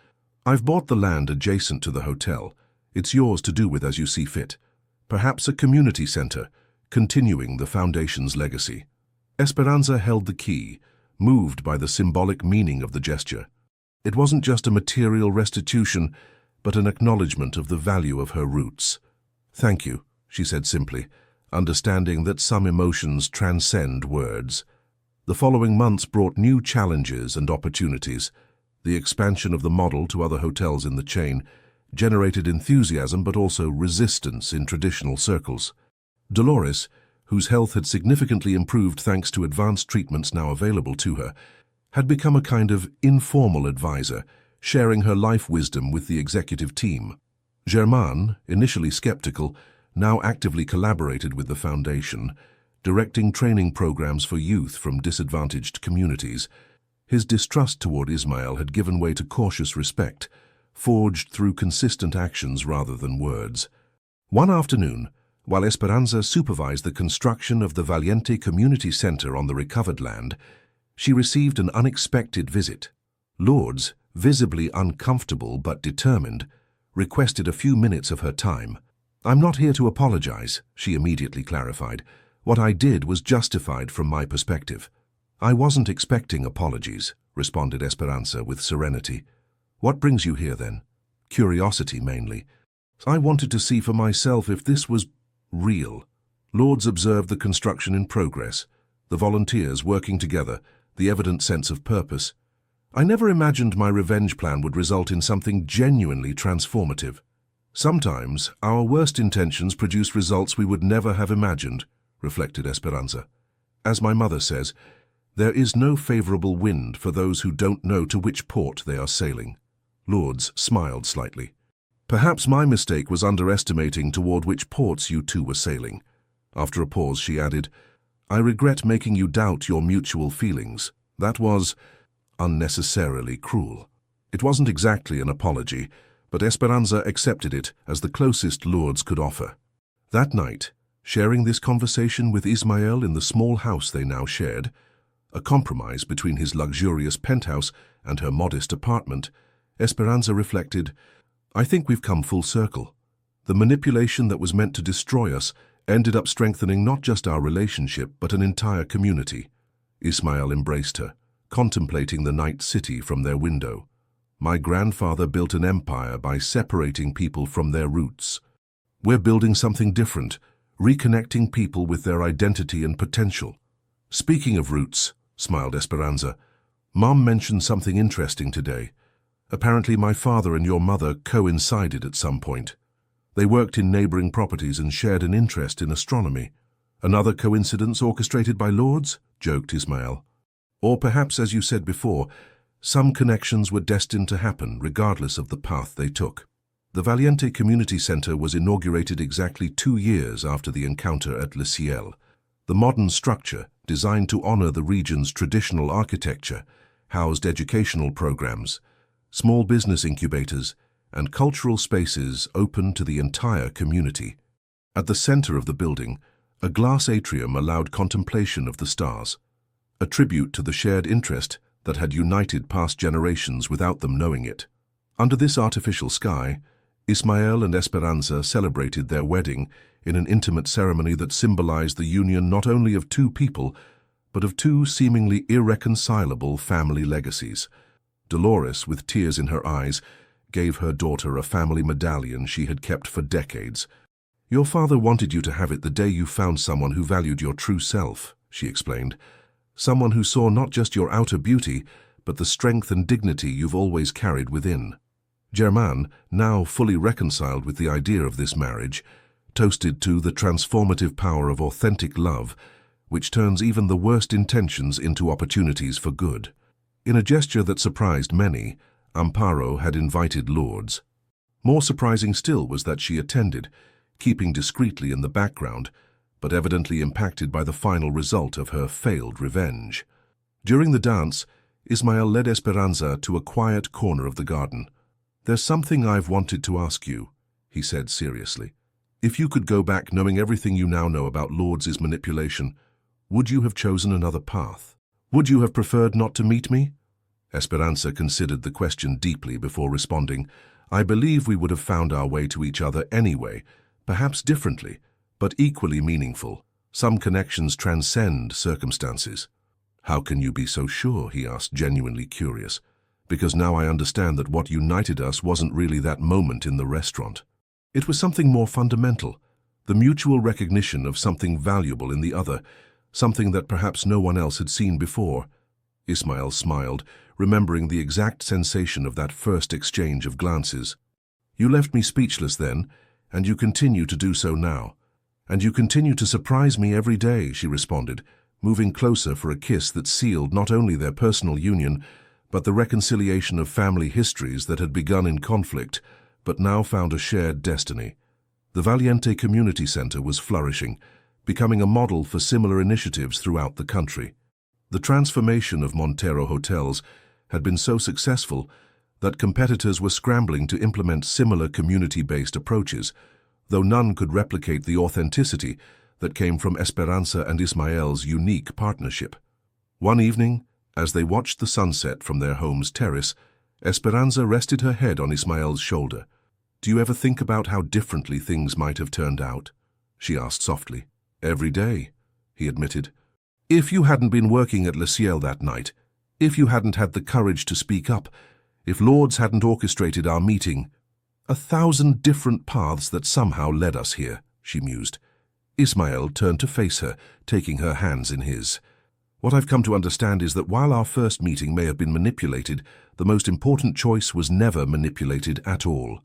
"I've bought the land adjacent to the hotel. It's yours to do with as you see fit. Perhaps a community center, continuing the foundation's legacy." Esperanza held the key, moved by the symbolic meaning of the gesture. It wasn't just a material restitution, but an acknowledgement of the value of her roots. "Thank you," she said simply, understanding that some emotions transcend words. The following months brought new challenges and opportunities. The expansion of the model to other hotels in the chain generated enthusiasm but also resistance in traditional circles. Dolores, whose health had significantly improved thanks to advanced treatments now available to her, had become a kind of informal advisor, sharing her life wisdom with the executive team. Germain, initially skeptical, now actively collaborated with the foundation, directing training programs for youth from disadvantaged communities. His distrust toward Ismail had given way to cautious respect, forged through consistent actions rather than words. One afternoon, While Esperanza supervised the construction of the Valiente Community Center on the recovered land, she received an unexpected visit. Lourdes, visibly uncomfortable but determined, requested a few minutes of her time. "I'm not here to apologize," she immediately clarified. "What I did was justified from my perspective." "I wasn't expecting apologies," responded Esperanza with serenity. "What brings you here then?" "Curiosity, mainly. I wanted to see for myself if this was real." Lourdes observed the construction in progress, the volunteers working together, the evident sense of purpose. "I never imagined my revenge plan would result in something genuinely transformative." "Sometimes our worst intentions produce results we would never have imagined," reflected Esperanza. "As my mother says, there is no favorable wind for those who don't know to which port they are sailing." Lourdes smiled slightly. "Perhaps my mistake was underestimating toward which ports you two were sailing." After a pause, she added, "I regret making you doubt your mutual feelings. That was unnecessarily cruel." It wasn't exactly an apology, but Esperanza accepted it as the closest Lourdes could offer. That night, sharing this conversation with Ismael in the small house they now shared, a compromise between his luxurious penthouse and her modest apartment, Esperanza reflected, "I think we've come full circle. The manipulation that was meant to destroy us ended up strengthening not just our relationship but an entire community." Ismael embraced her, contemplating the night city from their window. "My grandfather built an empire by separating people from their roots. We're building something different, reconnecting people with their identity and potential." "Speaking of roots," smiled Esperanza, "Mom mentioned something interesting today. Apparently my father and your mother coincided at some point. They worked in neighboring properties and shared an interest in astronomy." "Another coincidence orchestrated by Lourdes?" joked Ismael. "Or perhaps, as you said before, some connections were destined to happen regardless of the path they took." The Valiente Community Center was inaugurated exactly 2 years after the encounter at Le Ciel. The modern structure, designed to honor the region's traditional architecture, housed educational programs, small business incubators, and cultural spaces open to the entire community. At the center of the building, a glass atrium allowed contemplation of the stars, a tribute to the shared interest that had united past generations without them knowing it. Under this artificial sky, Ismael and Esperanza celebrated their wedding in an intimate ceremony that symbolized the union not only of two people, but of two seemingly irreconcilable family legacies. Dolores, with tears in her eyes, gave her daughter a family medallion she had kept for decades. "Your father wanted you to have it the day you found someone who valued your true self," she explained. "Someone who saw not just your outer beauty, but the strength and dignity you've always carried within." Germain, now fully reconciled with the idea of this marriage, toasted to the transformative power of authentic love, which turns even the worst intentions into opportunities for good. In a gesture that surprised many, Amparo had invited Lourdes. More surprising still was that she attended, keeping discreetly in the background, but evidently impacted by the final result of her failed revenge. During the dance, Ismael led Esperanza to a quiet corner of the garden. "There's something I've wanted to ask you," he said seriously. "If you could go back knowing everything you now know about Lourdes' manipulation, would you have chosen another path? Would you have preferred not to meet me?" Esperanza considered the question deeply before responding. "I believe we would have found our way to each other anyway, perhaps differently, but equally meaningful. Some connections transcend circumstances." "How can you be so sure?" he asked, genuinely curious. "Because now I understand that what united us wasn't really that moment in the restaurant. It was something more fundamental, the mutual recognition of something valuable in the other, something that perhaps no one else had seen before." Ismael smiled, remembering the exact sensation of that first exchange of glances. "You left me speechless then, and you continue to do so now. And you continue to surprise me every day," she responded, moving closer for a kiss that sealed not only their personal union, but the reconciliation of family histories that had begun in conflict, but now found a shared destiny. The Valiente Community Center was flourishing, becoming a model for similar initiatives throughout the country. The transformation of Montero hotels had been so successful that competitors were scrambling to implement similar community-based approaches, though none could replicate the authenticity that came from Esperanza and Ismael's unique partnership. One evening, as they watched the sunset from their home's terrace, Esperanza rested her head on Ismael's shoulder. "Do you ever think about how differently things might have turned out?" she asked softly. "Every day," he admitted. "If you hadn't been working at Le Ciel that night, if you hadn't had the courage to speak up, if Lourdes hadn't orchestrated our meeting, 1,000 different paths that somehow led us here," she mused. Ismael turned to face her, taking her hands in his. "What I've come to understand is that while our first meeting may have been manipulated, the most important choice was never manipulated at all."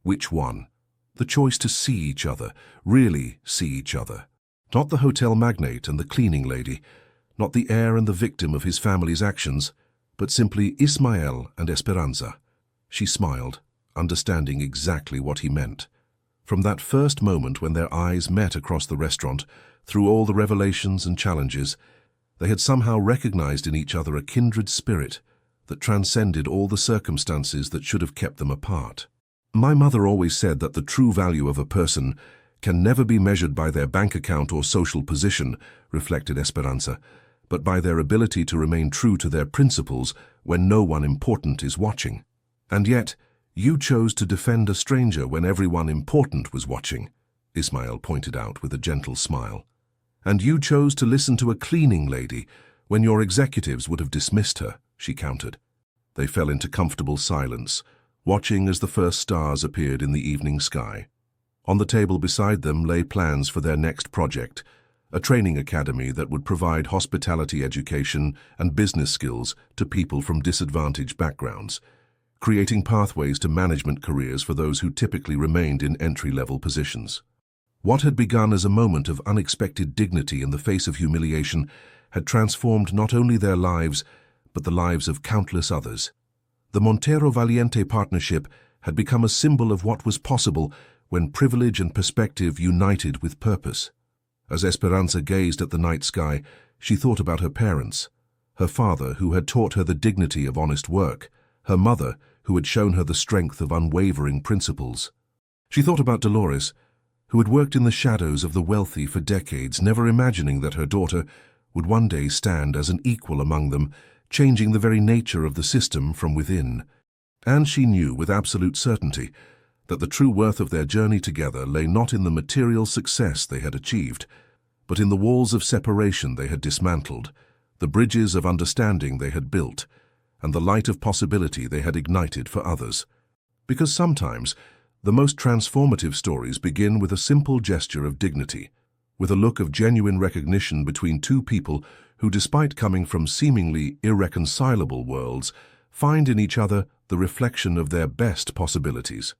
"Which one?" "The choice to see each other, really see each other. Not the hotel magnate and the cleaning lady, not the heir and the victim of his family's actions, but simply Ismael and Esperanza." She smiled, understanding exactly what he meant. From that first moment when their eyes met across the restaurant, through all the revelations and challenges, they had somehow recognized in each other a kindred spirit that transcended all the circumstances that should have kept them apart. "My mother always said that the true value of a person can never be measured by their bank account or social position," reflected Esperanza, "but by their ability to remain true to their principles when no one important is watching. And yet, you chose to defend a stranger when everyone important was watching," Ismael pointed out with a gentle smile. "And you chose to listen to a cleaning lady when your executives would have dismissed her," she countered. They fell into comfortable silence, watching as the first stars appeared in the evening sky. On the table beside them lay plans for their next project, a training academy that would provide hospitality education and business skills to people from disadvantaged backgrounds, creating pathways to management careers for those who typically remained in entry-level positions. What had begun as a moment of unexpected dignity in the face of humiliation had transformed not only their lives, but the lives of countless others. The Montero Valiente partnership had become a symbol of what was possible when privilege and perspective united with purpose. As Esperanza gazed at the night sky, she thought about her parents, her father who had taught her the dignity of honest work, her mother who had shown her the strength of unwavering principles. She thought about Dolores, who had worked in the shadows of the wealthy for decades, never imagining that her daughter would one day stand as an equal among them, changing the very nature of the system from within. And she knew with absolute certainty that the true worth of their journey together lay not in the material success they had achieved, but in the walls of separation they had dismantled, the bridges of understanding they had built, and the light of possibility they had ignited for others. Because sometimes the most transformative stories begin with a simple gesture of dignity, with a look of genuine recognition between two people who, despite coming from seemingly irreconcilable worlds, find in each other the reflection of their best possibilities.